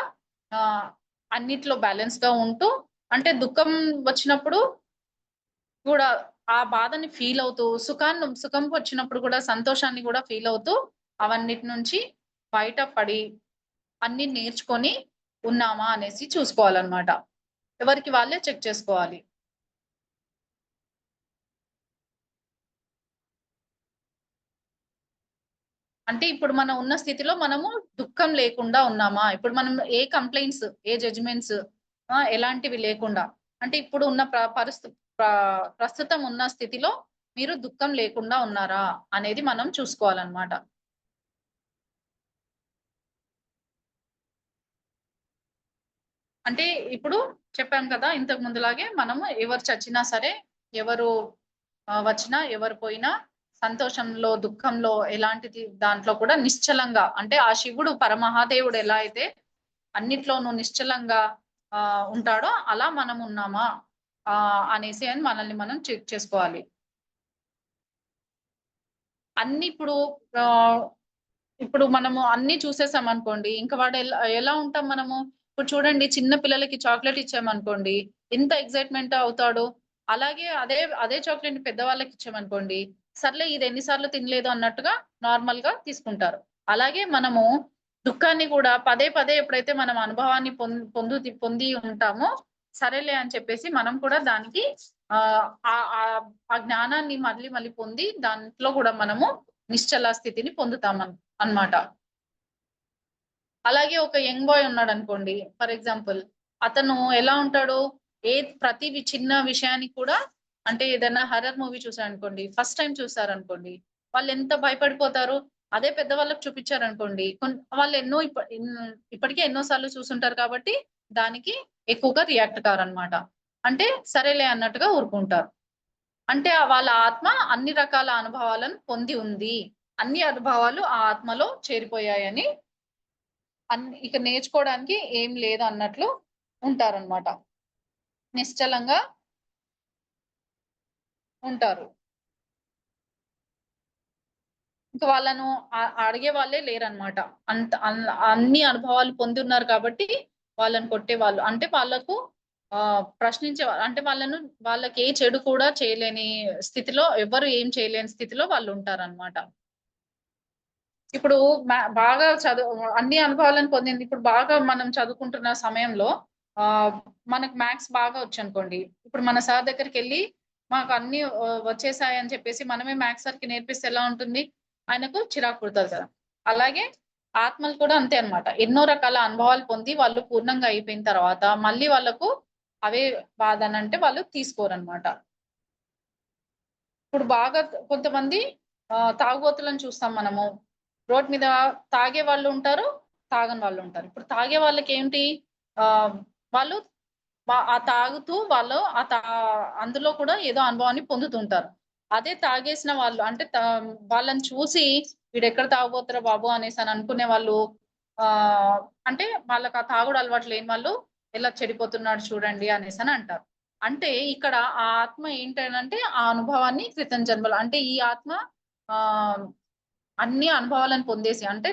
అన్నిట్లో బ్యాలెన్స్ గా ఉంటూ, అంటే దుఃఖం వచ్చినప్పుడు కూడా ఆ బాధని ఫీల్ అవుతూ, సుఖం వచ్చినప్పుడు కూడా సంతోషాన్ని కూడా ఫీల్ అవుతూ, అవన్నిటి నుంచి బయటపడి అన్ని నేర్చుకొని ఉన్నామా అనేసి చూసుకోవాలన్నమాట. ఎవరికి వాళ్ళే చెక్ చేసుకోవాలి. అంటే ఇప్పుడు మనం ఉన్న స్థితిలో మనము దుఃఖం లేకుండా ఉన్నామా? ఇప్పుడు మనం ఏ కంప్లెయింట్స్, ఏ జడ్జ్‌మెంట్స్ ఎలాంటివి లేకుండా, అంటే ఇప్పుడు ఉన్న ప్రస్తుతం ఉన్న స్థితిలో మీరు దుఃఖం లేకుండా ఉన్నారా? అనేది మనం చూసుకోవాలన్నమాట. అంటే ఇప్పుడు చెప్పాను కదా! ఇంతకు ముందులాగే మనము ఎవరు చచ్చినా సరే, ఎవరు వచ్చినా, ఎవరు పోయినా సంతోషంలో, దుఃఖంలో ఎలాంటిది దాంట్లో కూడా నిశ్చలంగా, అంటే ఆ శివుడు పరమహాదేవుడు ఎలా అయితే అన్నిట్లోనూ నిశ్చలంగా ఉంటాడో అలా మనం ఉన్నామా అనేసి అని మనల్ని మనం చెక్ చేసుకోవాలి. అన్ని ఆహ్, ఇప్పుడు మనము అన్నీ చూసేసామనుకోండి, ఇంక వాడు ఎలా ఉంటాం మనము? ఇప్పుడు చూడండి, చిన్న పిల్లలకి చాక్లేట్ ఇచ్చామనుకోండి, ఎంత ఎక్సైట్‌మెంట్ అవుతాడు. అలాగే అదే అదే చాక్లేట్‌ని పెద్దవాళ్ళకి ఇచ్చామనుకోండి, సర్లే ఇది ఎన్ని సార్లు తినలేదు అన్నట్టుగా నార్మల్‌గా తీసుకుంటారు. అలాగే మనము దుఃఖాన్ని కూడా పదే పదే ఎప్పుడైతే మనం అనుభవాన్ని పొంది ఉంటామో, సరేలే అని చెప్పేసి మనం కూడా దానికి ఆహ్, ఆహ్, ఆహ్, ఆ జ్ఞానాన్ని మళ్ళీ మళ్ళీ పొంది దాంట్లో కూడా మనము నిశ్చల స్థితిని అన్నమాట. అలాగే ఒక యంగ్ బాయ్ ఉన్నాడనుకోండి, ఫర్ ఎగ్జాంపుల్. అతను ఎలా ఉంటాడు? ప్రతి చిన్న విషయానికి కూడా, అంటే ఏదైనా హారర్ మూవీ చూసారనుకోండి, ఫస్ట్ టైమ్ చూసారనుకోండి, వాళ్ళెంత భయపడిపోతారు. అదే పెద్దవాళ్ళకి చూపించారనుకోండి, వాళ్ళు ఇప్పటికే ఎన్నో సార్లు చూసుంటారు కాబట్టి, దానికి ఎక్కువగా రియాక్ట్ కారనమాట. అంటే సరేలే అన్నట్టుగా ఊరుకుంటారు. అంటే వాళ్ళ ఆత్మ అన్ని రకాల అనుభవాలను పొంది ఉంది. అన్ని అనుభవాలు ఆ ఆత్మలో చేరిపోయాయని, ఇక నేర్చుకోవడానికి ఏం లేదన్నట్లు ఉంటారనమాట. నిశ్చలంగా ఉంటారు. ఇంక వాళ్ళను అడిగే వాళ్ళే లేరనమాట. అంత అన్ని అనుభవాలు పొంది ఉన్నారు కాబట్టి వాళ్ళని కొట్టేవాళ్ళు. అంటే వాళ్ళకు అంటే వాళ్ళకి ఏ చెడు కూడా చేయలేని స్థితిలో, ఎవ్వరు ఏం చేయలేని స్థితిలో వాళ్ళుంటారనమాట. ఇప్పుడు బాగా అన్ని అనుభవాలను పొందింది. ఇప్పుడు బాగా మనం చదువుకుంటున్న సమయంలో ఆహ్, మనకు మ్యాథ్స్ బాగా వచ్చనుకోండి. ఇప్పుడు మన సార్ దగ్గరికెళ్లి మాకు అన్నీ వచ్చేసాయని చెప్పేసి మనమే మ్యాథ్స్ సార్‌కి నేర్పిస్తే ఎలా ఉంటుంది? ఆయనకు చిరాకు పుడతది కదా! అలాగే ఆత్మలు కూడా అంతే అన్నమాట. ఎన్నో రకాల అనుభవాలు పొంది వాళ్ళు పూర్ణంగా అయిపోయిన తర్వాత మళ్ళీ వాళ్ళకు అవే బాధనంటే వాళ్ళు తీసుకోరన్నమాట. ఇప్పుడు బాగా కొంతమంది తాగుబోతులను చూస్తాం మనము. రోడ్ మీద తాగే వాళ్ళుంటారు, తాగని వాళ్ళుంటారు. ఇప్పుడు తాగే వాళ్ళకేంటి, ఆహ్, వాళ్ళు తాగుతూ వాళ్ళు అందులో కూడా ఏదో అనుభవాన్ని పొందుతుంటారు. అదే తాగేసిన వాళ్ళు, అంటే వాళ్ళని చూసి వీడెక్కడ తాగుబోతురా బాబు అనేసని అనుకునే వాళ్ళు, ఆహ్, అంటే వాళ్ళకి ఆ తాగుడు అలవాటు లేని వాళ్ళు ఎలా చెడిపోతున్నాడు చూడండి అనేసని అంటారు. అంటే ఇక్కడ ఆ ఆత్మ ఏంటనంటే ఆ అనుభవాన్ని క్రితం జన్మలో, అంటే ఈ ఆత్మ ఆహ్, అన్ని అనుభవాలను పొందేసి, అంటే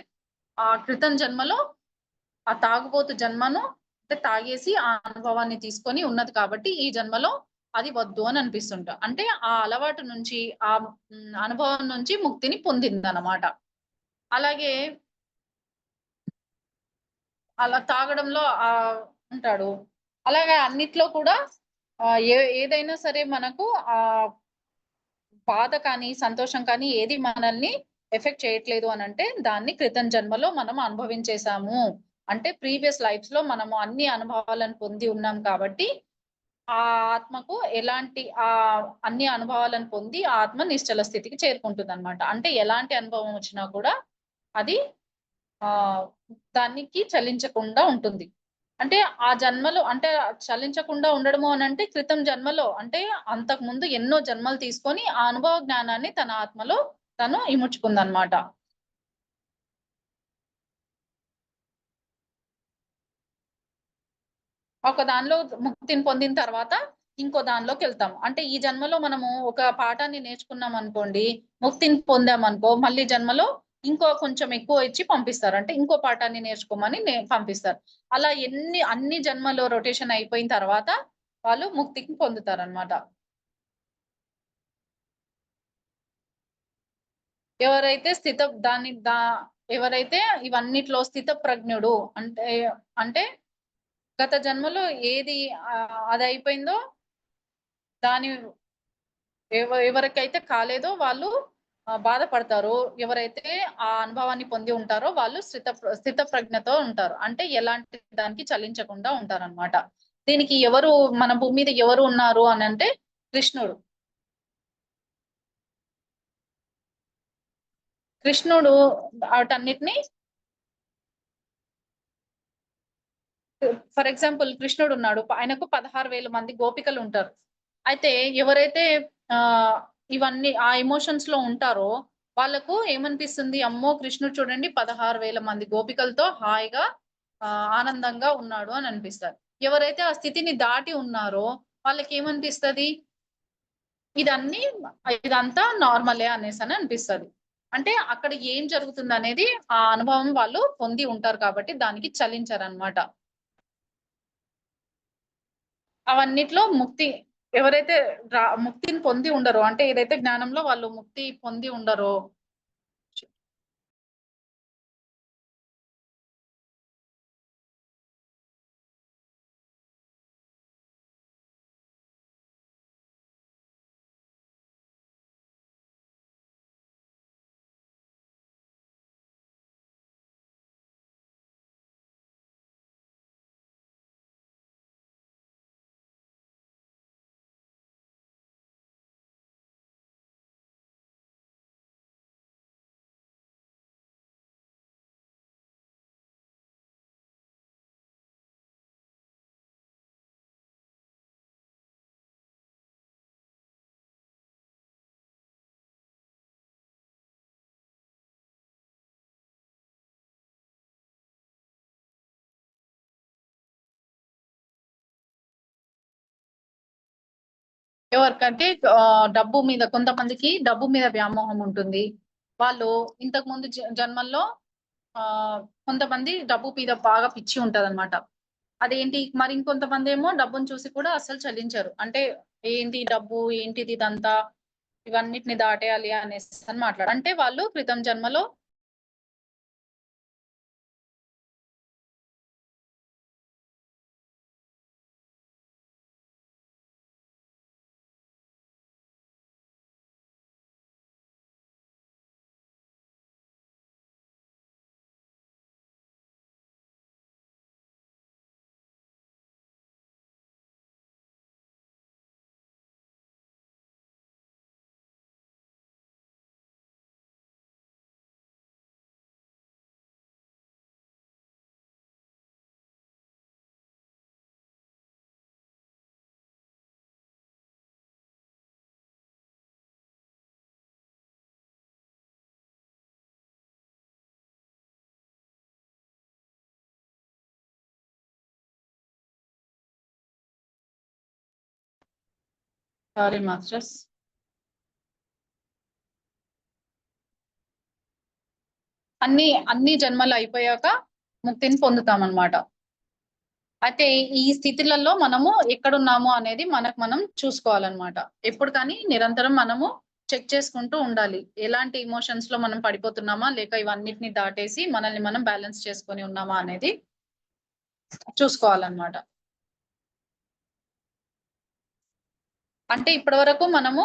ఆ క్రితం జన్మలో ఆ తాగుబోతు జన్మను, అంటే తాగేసి ఆ అనుభవాన్ని తీసుకొని ఉన్నది కాబట్టి ఈ జన్మలో అది వద్దు అని అనిపిస్తుంటా. అంటే ఆ అలవాటు నుంచి, అనుభవం నుంచి ముక్తిని పొందిందనమాట. అలాగే అలా తాగడంలో ఉంటాడు. అలాగే అన్నిట్లో కూడా ఏదైనా సరే మనకు ఆహ్, బాధ కానీ, సంతోషం కానీ ఏది మనల్ని ఎఫెక్ట్ చేయట్లేదు అనంటే, దాన్ని క్రితం జన్మలో మనం అనుభవించేసాము. అంటే ప్రీవియస్ లైఫ్స్‌లో మనము అన్ని అనుభవాలను పొంది ఉన్నాం కాబట్టి, ఆ ఆత్మకు అన్ని అనుభవాలను పొంది ఆ ఆత్మ నిశ్చల స్థితికి చేరుకుంటుందనమాట. అంటే ఎలాంటి అనుభవం వచ్చినా కూడా అది ఆహ్, దానికి చలించకుండా ఉంటుంది. అంటే ఆ జన్మలో, అంటే చలించకుండా ఉండడము అనంటే క్రితం జన్మలో, అంటే అంతకుముందు ఎన్నో జన్మలు తీసుకొని ఆ అనుభవ జ్ఞానాన్ని తన ఆత్మలో తను ఇముడ్చుకుందనమాట. ఒక దానిలో ముక్తిని పొందిన తర్వాత ఇంకో దానిలోకి వెళ్తాం. అంటే ఈ జన్మలో మనము ఒక పాఠాన్ని నేర్చుకున్నాం అనుకోండి, ముక్తిని పొందామనుకో, మళ్ళీ జన్మలో ఇంకో కొంచెం ఎక్కువ ఇచ్చి పంపిస్తారు. అంటే ఇంకో పాఠాన్ని నేర్చుకోమని పంపిస్తారు. అలా అన్ని జన్మలో రొటేషన్ అయిపోయిన తర్వాత వాళ్ళు ముక్తిని పొందుతారనమాట. ఎవరైతే ఎవరైతే ఇవన్నిట్లో స్థితప్రజ్ఞుడు అంటే అంటే గత జన్మలో ఏది అదయిపోయిందో దాని ఎవరికైతే కాలేదో వాళ్ళు బాధపడతారు. ఎవరైతే ఆ అనుభవాన్ని పొంది ఉంటారో వాళ్ళు స్థిత ప్రజ్ఞతో ఉంటారు. అంటే ఎలాంటి దానికి చలించకుండా ఉంటారనమాట. దీనికి మన భూమి మీద ఎవరు ఉన్నారు అనంటే కృష్ణుడు. కృష్ణుడు వాటన్నిటిని ఫర్ ఎగ్జాంపుల్ కృష్ణుడు ఉన్నాడు. ఆయనకు 16,000 మంది గోపికలు ఉంటారు. అయితే ఎవరైతే ఇవన్నీ ఆ ఎమోషన్స్ లో ఉంటారో వాళ్ళకు ఏమనిపిస్తుంది, అమ్మో కృష్ణుడు చూడండి 16,000 మంది గోపికలతో హాయిగా ఆనందంగా ఉన్నాడు అని అనిపిస్తారు. ఎవరైతే ఆ స్థితిని దాటి ఉన్నారో వాళ్ళకి ఏమనిపిస్తది, ఇదన్నీ ఇదంతా నార్మలే అనేసని అనిపిస్తది. అంటే అక్కడ ఏం జరుగుతుంది అనేది ఆ అనుభవం వాళ్ళు పొంది ఉంటారు కాబట్టి దానికి చలించరనమాట. అవన్నిట్లో ఎవరైతే ముక్తిని పొంది ఉండరో, అంటే ఏదైతే జ్ఞానంలో వాళ్ళు ముక్తి పొంది ఉండరో ఎవరికంటే డబ్బు మీద, కొంతమందికి డబ్బు మీద వ్యామోహం ఉంటుంది. వాళ్ళు ఇంతకు ముందు జన్మల్లో ఆ కొంతమంది డబ్బు మీద బాగా పిచ్చి ఉంటదన్నమాట. అదేంటి మరి ఇంకొంతమంది ఏమో డబ్బును చూసి కూడా అస్సలు చలించరు. అంటే ఏంటి డబ్బు, ఏంటిది ఇదంతా, ఇవన్నిటిని దాటేయాలి అనేసి అని మాట్లాడారు. అంటే వాళ్ళు క్రితం జన్మలో సారీ మాస్టర్స్, అన్ని జన్మలు అయిపోయాక ముక్తిని పొందుతామన్నమాట. అయితే ఈ స్థితులలో మనము ఎక్కడున్నాము అనేది మనం చూసుకోవాలన్నమాట. ఎప్పుడు కానీ నిరంతరం మనము చెక్ చేసుకుంటూ ఉండాలి. ఎలాంటి ఎమోషన్స్ లో మనం పడిపోతున్నామా, లేక ఇవన్నిటిని దాటేసి మనల్ని మనం బ్యాలెన్స్ చేసుకొని ఉన్నామా అనేది చూసుకోవాలన్నమాట. అంటే ఇప్పటి వరకు మనము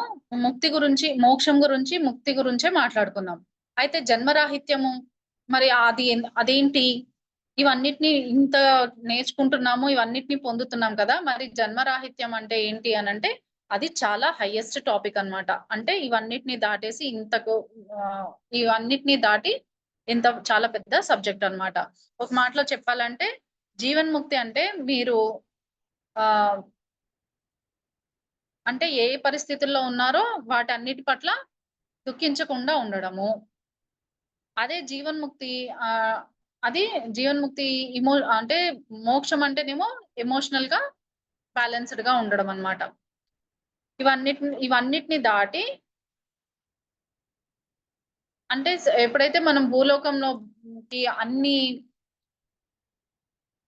మోక్షం గురించి, ముక్తి గురించే మాట్లాడుకున్నాం. అయితే జన్మరాహిత్యము మరి అదేంటి? ఇవన్నిటిని ఇంత నేర్చుకుంటున్నాము, ఇవన్నిటిని పొందుతున్నాం కదా! మరి జన్మరాహిత్యం అంటే ఏంటి అనంటే, అది చాలా హైయెస్ట్ టాపిక్ అన్నమాట. అంటే ఇవన్నిటిని దాటేసి ఇవన్నిటిని దాటి చాలా పెద్ద సబ్జెక్ట్ అన్నమాట. ఒక మాటలో చెప్పాలంటే జీవన్ముక్తి అంటే మీరు ఆహ్, అంటే ఏ పరిస్థితుల్లో ఉన్నారో వాటన్నిటి పట్ల దుఃఖించకుండా ఉండడము. అదే జీవన్ముక్తి ఆహ్, అది జీవన్ముక్తి అంటే మోక్షం అంటేనేమో ఎమోషనల్‌గా బ్యాలెన్స్డ్ గా ఉండడం అన్నమాట. ఇవన్నిటిని దాటి అంటే ఎప్పుడైతే మనం భూలోకంలోకి అన్ని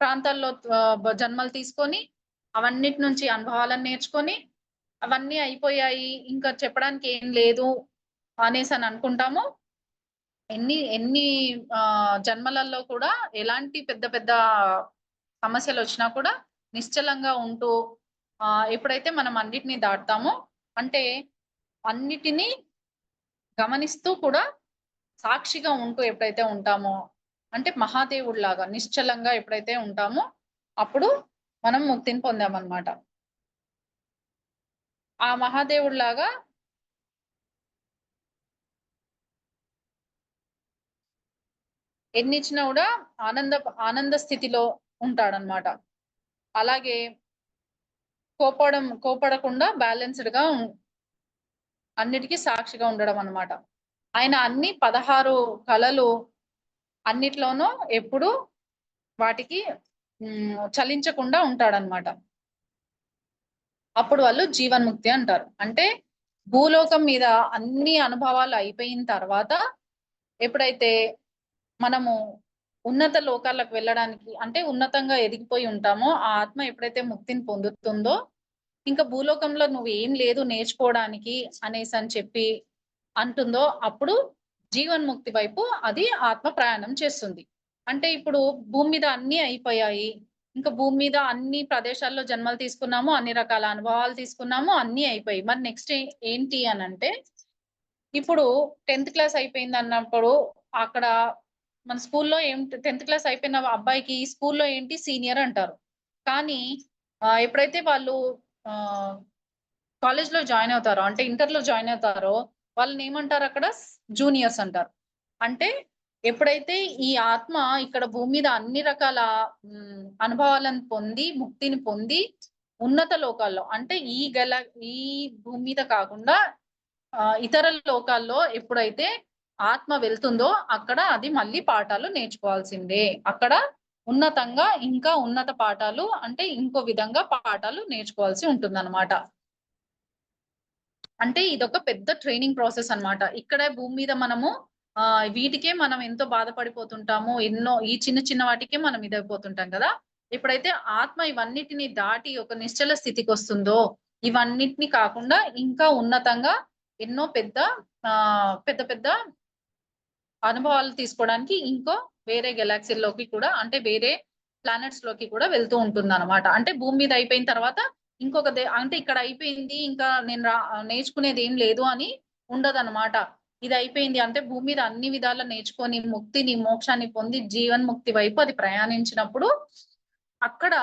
ప్రాంతాల్లో జన్మలు తీసుకొని అవన్నిటి నుంచి అనుభవాలను నేర్చుకొని అవన్నీ అయిపోయాయి ఇంకా చెప్పడానికి ఏం లేదు అనేసి అని అనుకుంటాము. ఎన్ని జన్మలలో కూడా ఎలాంటి పెద్ద పెద్ద సమస్యలు వచ్చినా కూడా నిశ్చలంగా ఉంటూ ఎప్పుడైతే మనం అన్నిటినీ దాటుతామో అంటే అన్నిటినీ గమనిస్తూ కూడా సాక్షిగా ఉంటూ ఎప్పుడైతే ఉంటామో అంటే మహాదేవుడిలాగా నిశ్చలంగా ఎప్పుడైతే ఉంటామో అప్పుడు మనం ముక్తిని పొందామన్నమాట. ఆ మహాదేవుడిలాగా ఎన్నిచ్చినా కూడా ఆనంద స్థితిలో ఉంటాడనమాట. అలాగే కోపడకుండా బ్యాలెన్స్డ్ గా అన్నిటికీ సాక్షిగా ఉండడం అన్నమాట. ఆయన అన్ని 16 కళలు అన్నిట్లోనూ ఎప్పుడు వాటికి చలించకుండా ఉంటాడనమాట. అప్పుడు వాళ్ళు జీవన్ముక్తి అంటారు. అంటే భూలోకం మీద అన్ని అనుభవాలు అయిపోయిన తర్వాత ఎప్పుడైతే మనము ఉన్నత లోకాలకు వెళ్ళడానికి అంటే ఉన్నతంగా ఎదిగిపోయి ఉంటామో ఆ ఆత్మ ఎప్పుడైతే ముక్తిని పొందుతుందో ఇంకా భూలోకంలో నువ్వు ఏం లేదు నేర్చుకోవడానికి అనేసి అని చెప్పి అంటుందో అప్పుడు జీవన్ముక్తి వైపు అది ఆత్మ ప్రయాణం చేస్తుంది. అంటే ఇప్పుడు భూమి మీద అన్ని అయిపోయాయి. ఇంకా భూమి మీద అన్ని ప్రదేశాల్లో జన్మలు తీసుకున్నాము, అన్ని రకాల అనుభవాలు తీసుకున్నాము, అన్ని అయిపోయి మరి నెక్స్ట్ ఏంటి అని అంటే ఇప్పుడు 10th క్లాస్ అయిపోయింది అన్నప్పుడు అక్కడ మన స్కూల్లో 10th క్లాస్ అయిపోయిన అబ్బాయికి స్కూల్లో ఏంటి సీనియర్ అంటారు. కానీ ఎప్పుడైతే వాళ్ళు కాలేజ్ లో జాయిన్ అవుతారో అంటే ఇంటర్ లో జాయిన్ అవుతారో వాళ్ళని ఏమంటారు అక్కడ జూనియర్స్ అంటారు. అంటే ఎప్పుడైతే ఈ ఆత్మ ఇక్కడ భూమి మీద అన్ని రకాల అనుభవాలను పొంది ముక్తిని పొంది ఉన్నత లోకాల్లో అంటే ఈ భూమి మీద కాకుండా ఇతర లోకాల్లో ఎప్పుడైతే ఆత్మ వెళ్తుందో అక్కడ అది మళ్ళీ పాఠాలు నేర్చుకోవాల్సిందే. అక్కడ ఉన్నతంగా ఇంకా ఉన్నత పాఠాలు అంటే ఇంకో విధంగా పాఠాలు నేర్చుకోవాల్సి ఉంటుందన్నమాట. అంటే ఇదొక పెద్ద ట్రైనింగ్ ప్రాసెస్ అన్నమాట. ఇక్కడ భూమి మీద మనము వీటికే మనం ఎంతో బాధపడిపోతుంటాము. ఎన్నో ఈ చిన్న చిన్న వాటికే మనం ఇదైపోతుంటాం కదా! ఎప్పుడైతే ఆత్మ ఇవన్నిటిని దాటి ఒక నిశ్చల స్థితికి వస్తుందో ఇవన్నిటిని కాకుండా ఇంకా ఉన్నతంగా ఎన్నో పెద్ద పెద్ద అనుభవాలు తీసుకోవడానికి ఇంకో వేరే గెలాక్సీల్లోకి కూడా అంటే వేరే ప్లానెట్స్ లోకి కూడా వెళ్తూ ఉంటుందన్నమాట. అంటే భూమి మీద అయిపోయిన తర్వాత ఇంకొక అంటే ఇక్కడ అయిపోయింది ఇంకా నేను నేర్చుకునేది ఏం లేదు అని ఉండదన్నమాట. ఇది అయిపోయింది అంటే భూమి మీద అన్ని విధాలా నేర్చుకొని ముక్తిని మోక్షాన్ని పొంది జీవన్ముక్తి వైపు అది ప్రయాణించినప్పుడు అక్కడ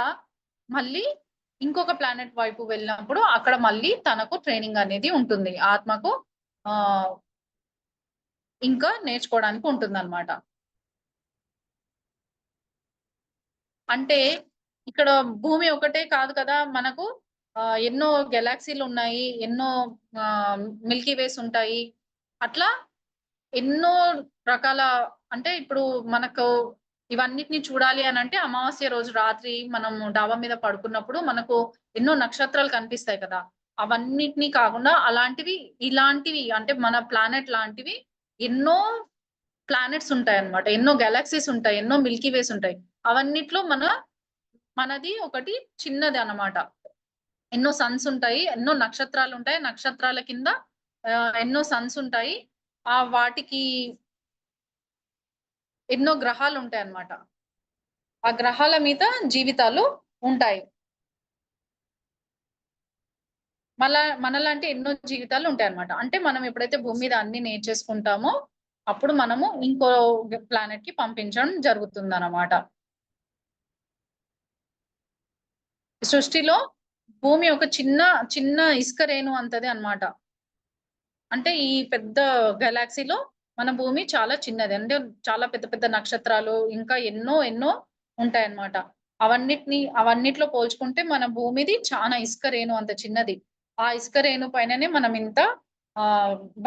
మళ్ళీ ఇంకొక ప్లానెట్ వైపు వెళ్ళినప్పుడు అక్కడ మళ్ళీ తనకు ట్రైనింగ్ అనేది ఉంటుంది. ఆత్మకు ఇంకా నేర్చుకోవడానికి ఉంటుందన్నమాట. అంటే ఇక్కడ భూమి ఒకటే కాదు కదా మనకు ఎన్నో గెలాక్సీలు ఉన్నాయి, ఎన్నో మిల్కీ వేస్ ఉంటాయి. అట్లా ఎన్నో రకాల అంటే ఇప్పుడు మనకు ఇవన్నిటిని చూడాలి అని అంటే అమావాస్య రోజు రాత్రి మనం డాబా మీద పడుకున్నప్పుడు మనకు ఎన్నో నక్షత్రాలు కనిపిస్తాయి కదా! అవన్నిటిని కాకుండా ఇలాంటివి అంటే మన ప్లానెట్ లాంటివి ఎన్నో ప్లానెట్స్ ఉంటాయన్నమాట. ఎన్నో గెలాక్సీస్ ఉంటాయి. ఎన్నో మిల్కీ వేస్ ఉంటాయి. అవన్నిట్లో మనది ఒకటి చిన్నది అన్నమాట. ఎన్నో సన్స్ ఉంటాయి. ఎన్నో నక్షత్రాలు ఉంటాయి. నక్షత్రాల కింద ఎన్నో సన్స్ ఉంటాయి. వాటికి ఎన్నో గ్రహాలు ఉంటాయన్నమాట. ఆ గ్రహాల మీద జీవితాలు ఉంటాయి. మనలాంటి ఎన్నో జీవితాలు ఉంటాయన్నమాట. అంటే మనం ఎప్పుడైతే భూమి మీద అన్ని నేర్చేసుకుంటామో అప్పుడు మనము ఇంకో ప్లానెట్ కి పంపించడం జరుగుతుందన్నమాట. సృష్టిలో భూమి ఒక చిన్న ఇసుక రేణు అంతది అన్నమాట. అంటే ఈ పెద్ద గెలాక్సీలో మన భూమి చాలా చిన్నది. అంటే చాలా పెద్ద పెద్ద నక్షత్రాలు ఇంకా ఎన్నో ఉంటాయన్నమాట. అవన్నిట్లో పోల్చుకుంటే మన భూమిది చాలా ఇసుక రేణు అంత చిన్నది. ఆ ఇసుక రేణు పైననే మనం ఇంత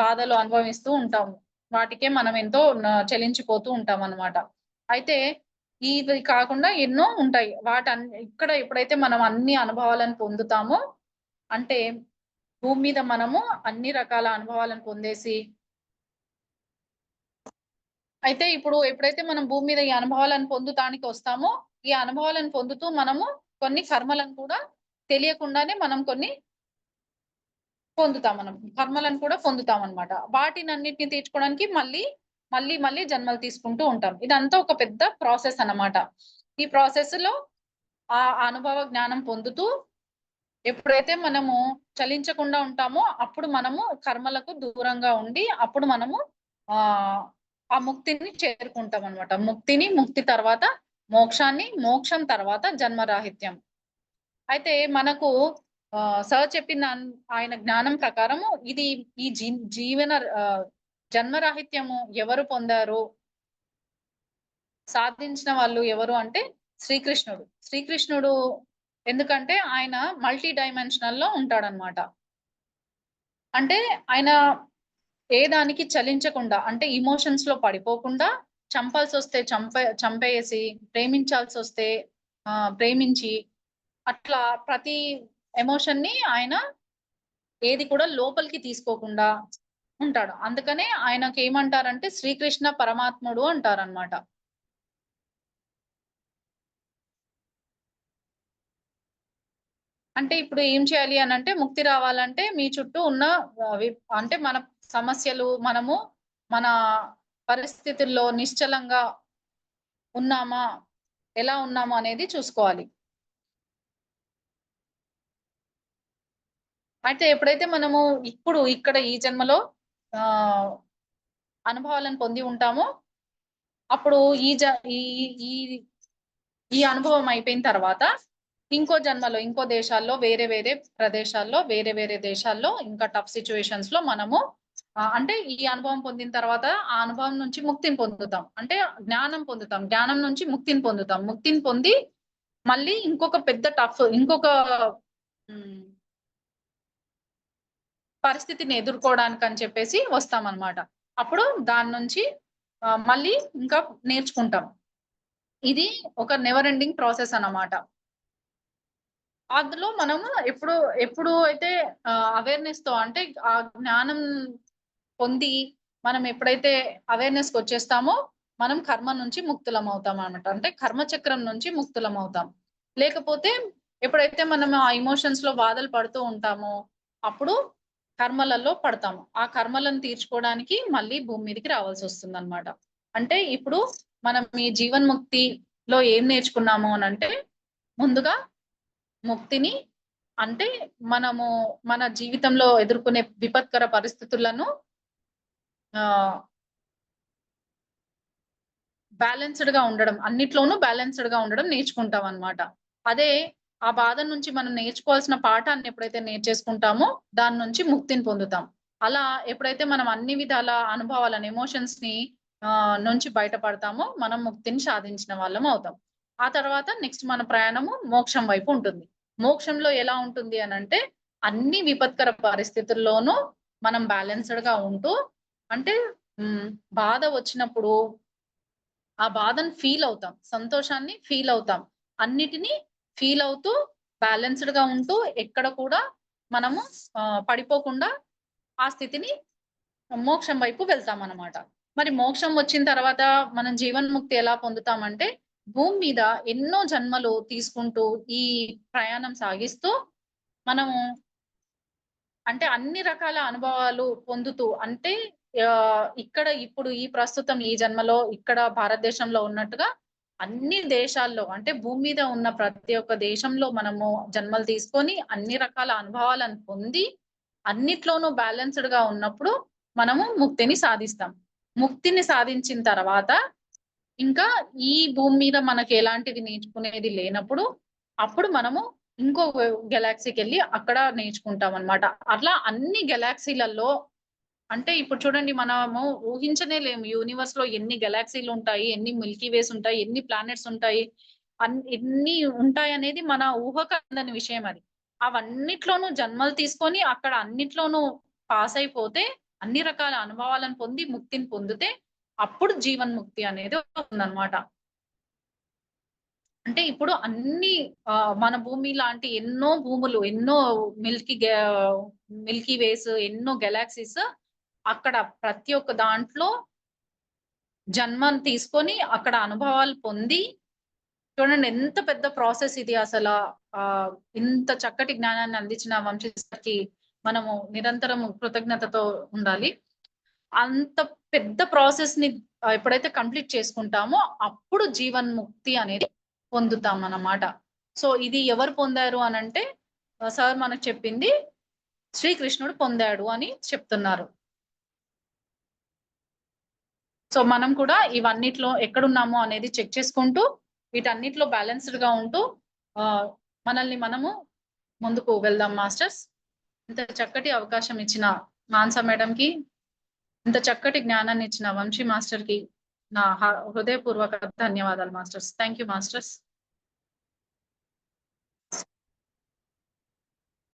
బాధలు అనుభవిస్తూ ఉంటాము. వాటికే మనం ఎంతో చెలించిపోతూ ఉంటామన్నమాట. అయితే ఇవి కాకుండా ఎన్నో ఉంటాయి. ఇక్కడ ఎప్పుడైతే మనం అన్ని అనుభవాలను పొందుతామో, అంటే భూమి మీద మనము అన్ని రకాల అనుభవాలను పొందేసి అయితే ఇప్పుడు ఎప్పుడైతే మనం భూమి మీద ఈ అనుభవాలను పొందుతానికి వస్తామో, ఈ అనుభవాలను పొందుతూ మనము కొన్ని కర్మలను కూడా తెలియకుండానే మనం కొన్ని పొందుతాం మనం. కర్మలను కూడా పొందుతామనమాట. వాటినన్నిటిని తీర్చుకోవడానికి మళ్ళీ జన్మలు తీసుకుంటూ ఉంటాం. ఇదంతా ఒక పెద్ద ప్రాసెస్ అన్నమాట. ఈ ప్రాసెస్‌లో ఆ అనుభవ జ్ఞానం పొందుతూ ఎప్పుడైతే మనము చలించకుండా ఉంటామో, అప్పుడు మనము కర్మలకు దూరంగా ఉండి, అప్పుడు మనము ఆ ముక్తిని చేరుకుంటామనమాట. ముక్తి తర్వాత మోక్షాన్ని, మోక్షం తర్వాత జన్మరాహిత్యం. అయితే మనకు సార్ చెప్పిన ఆయన జ్ఞానం ప్రకారము ఇది ఈ జీవన జన్మరాహిత్యము ఎవరు పొందారు? సాధించిన వాళ్ళు ఎవరు అంటే శ్రీకృష్ణుడు. శ్రీకృష్ణుడు ఎందుకంటే ఆయన మల్టీ డైమెన్షనల్‌లో ఉంటాడన్నమాట. అంటే ఆయన ఏ దానికి చలించకుండా అంటే ఎమోషన్స్‌లో పడిపోకుండా చంపాల్సొస్తే చంపేసి, ప్రేమించాల్సొస్తే ప్రేమించి అట్లా ప్రతి ఎమోషన్‌ని ఆయన ఏది కూడా లోపలికి తీసుకోకుండా ఉంటాడు. అందుకనే ఆయనకేమంటారంటే శ్రీకృష్ణ పరమాత్ముడు అంటారన్నమాట. అంటే ఇప్పుడు ఏం చేయాలి అనంటే ముక్తి రావాలంటే మీ చుట్టూ ఉన్న అంటే మన సమస్యలు మనము మన పరిస్థితుల్లో నిశ్చలంగా ఉన్నామా? ఎలా ఉన్నామా అనేది చూసుకోవాలి. అయితే ఎప్పుడైతే మనము ఇక్కడ ఈ జన్మలో ఆహ్, అనుభవాలను పొంది ఉంటామో, అప్పుడు ఈ జ ఈ ఈ ఈ అనుభవం అయిపోయిన తర్వాత ఇంకో జన్మలో, ఇంకో దేశాల్లో, వేరే ప్రదేశాల్లో, వేరే దేశాల్లో ఇంకా టఫ్ సిట్యుయేషన్స్‌లో మనము అంటే ఈ అనుభవం పొందిన తర్వాత ఆ అనుభవం నుంచి ముక్తిని పొందుతాం. అంటే జ్ఞానం పొందుతాం. జ్ఞానం నుంచి ముక్తిని పొందుతాం. ముక్తిని పొంది మళ్ళీ ఇంకొక హ్మ్. పరిస్థితిని ఎదుర్కోవడానికని చెప్పేసి వస్తామనమాట. అప్పుడు దాని నుంచి మళ్ళీ ఇంకా నేర్చుకుంటాం. ఇది ఒక నెవర్ ఎండింగ్ ప్రాసెస్ అన్నమాట. అందులో మనము ఎప్పుడు అయితే అవేర్‌నెస్‌తో అంటే ఆ జ్ఞానం పొంది మనం ఎప్పుడైతే అవేర్‌నెస్‌కొచ్చేస్తామో మనం కర్మ నుంచి ముక్తులమవుతామనమాట. అంటే కర్మ చక్రం నుంచి ముక్తులమవుతాం. లేకపోతే ఎప్పుడైతే మనం ఆ ఎమోషన్స్‌లో బాధలు పడుతూ ఉంటామో అప్పుడు కర్మలలో పడతాము. ఆ కర్మలను తీర్చుకోవడానికి మళ్ళీ భూమి మీదకి రావాల్సొస్తుందనమాట. అంటే ఇప్పుడు మనం ఈ జీవన్ముక్తిలో ఏం నేర్చుకున్నాము అనంటే ముందుగా ముక్తిని అంటే మనము మన జీవితంలో ఎదుర్కొనే విపత్కర పరిస్థితులను ఆహ్, బ్యాలెన్స్‌డ్‌గా ఉండడం. అన్నిట్లోనూ బ్యాలెన్స్‌డ్‌గా ఉండడం నేర్చుకుంటామనమాట. అదే ఆ బాధ నుంచి మనం నేర్చుకోవాల్సిన పాఠాన్ని ఎప్పుడైతే నేర్చేసుకుంటామో, దాని నుంచి ముక్తిని పొందుతాం. అలా ఎప్పుడైతే మనం అన్ని విధాల అనుభవాలను, ఎమోషన్స్‌ని నుంచి బయటపడతామో, మనం ముక్తిని సాధించిన వాళ్ళం అవుతాం. ఆ తర్వాత నెక్స్ట్ మన ప్రయాణము మోక్షం వైపు ఉంటుంది. మోక్షంలో ఎలా ఉంటుంది అనంటే, అన్ని విపత్కర పరిస్థితుల్లోనూ మనం బ్యాలెన్స్‌డ్‌గా ఉంటూ అంటే హ్మ్. బాధ వచ్చినప్పుడు ఆ బాధను ఫీల్ అవుతాం. సంతోషాన్ని ఫీల్ అవుతాం. అన్నిటిని ఫీల్ అవుతూ బ్యాలెన్స్‌డ్‌గా ఉంటూ ఎక్కడ కూడా మనము పడిపోకుండా ఆ స్థితిని మోక్షం వైపు వెళ్తామనమాట. మరి మోక్షం వచ్చిన తర్వాత మనం జీవన్ముక్తి ఎలా పొందుతామంటే, భూమి మీద ఎన్నో జన్మలు తీసుకుంటూ ఈ ప్రయాణం సాగిస్తూ మనము అంటే అన్ని రకాల అనుభవాలు పొందుతూ అంటే ఇప్పుడు ఈ ప్రస్తుతం ఈ జన్మలో ఇక్కడ భారతదేశంలో ఉన్నట్టుగా అన్ని దేశాల్లో అంటే భూమి మీద ఉన్న ప్రతి ఒక్క దేశంలో మనము జన్మలు తీసుకొని అన్ని రకాల అనుభవాలను పొంది అన్నిట్లోనూ బ్యాలెన్స్‌డ్‌గా ఉన్నప్పుడు మనము ముక్తిని సాధిస్తాం. ముక్తిని సాధించిన తర్వాత ఇంకా ఈ భూమి మీద మనకి ఎలాంటివి నేర్చుకునేది లేనప్పుడు, అప్పుడు మనము ఇంకో గెలాక్సీకెళ్ళి అక్కడ నేర్చుకుంటామనమాట. అట్లా అన్ని గెలాక్సీలలో అంటే ఇప్పుడు చూడండి మనము ఊహించనే లేము. యూనివర్స్‌లో ఎన్ని గెలాక్సీలుంటాయి, ఎన్ని మిల్కీ వేస్ ఉంటాయి, ఎన్ని ప్లానెట్స్ ఉంటాయి, ఎన్ని ఉంటాయనేది మన ఊహకు అందని విషయం అది. అవన్నిట్లోనూ జన్మలు తీసుకొని అక్కడ అన్నిట్లోనూ పాస్ అయిపోతే, అన్ని రకాల అనుభవాలను పొంది ముక్తిని పొందితే, అప్పుడు జీవన్ముక్తి అనేది వస్తుందన్నమాట. అంటే ఇప్పుడు అన్ని మన భూమి లాంటి ఎన్నో భూములు, ఎన్నో మిల్కీ వేస్, ఎన్నో గెలాక్సీస్ అక్కడ ప్రతి ఒక్క దాంట్లో జన్మను తీసుకొని అక్కడ అనుభవాలు పొంది చూడండి ఎంత పెద్ద ప్రాసెస్ ఇది అసలు. ఇంత చక్కటి జ్ఞానాన్ని అందించిన వంశీకి మనము నిరంతరం కృతజ్ఞతతో ఉండాలి. అంత పెద్ద ప్రాసెస్ ని ఎప్పుడైతే కంప్లీట్ చేసుకుంటామో అప్పుడు జీవన్ముక్తి అనేది పొందుతాం అన్నమాట. సో ఇది ఎవరు పొందారు అనంటే సార్ మనకు చెప్పింది శ్రీకృష్ణుడు పొందాడు అని చెప్తున్నారు. సో మనం కూడా ఇవన్నిట్లో ఎక్కడున్నామో అనేది చెక్ చేసుకుంటూ వీటన్నిటిలో బ్యాలెన్స్డ్ గా ఉంటూ మనల్ని మనము ముందుకు వెళ్దాం మాస్టర్స్. ఇంత చక్కటి అవకాశం ఇచ్చిన మాన్సా మేడం కి, ఇంత చక్కటి జ్ఞానాన్ని ఇచ్చిన వంశీ మాస్టర్ కి నా హృదయపూర్వక ధన్యవాదాలు మాస్టర్స్. Thank you masters.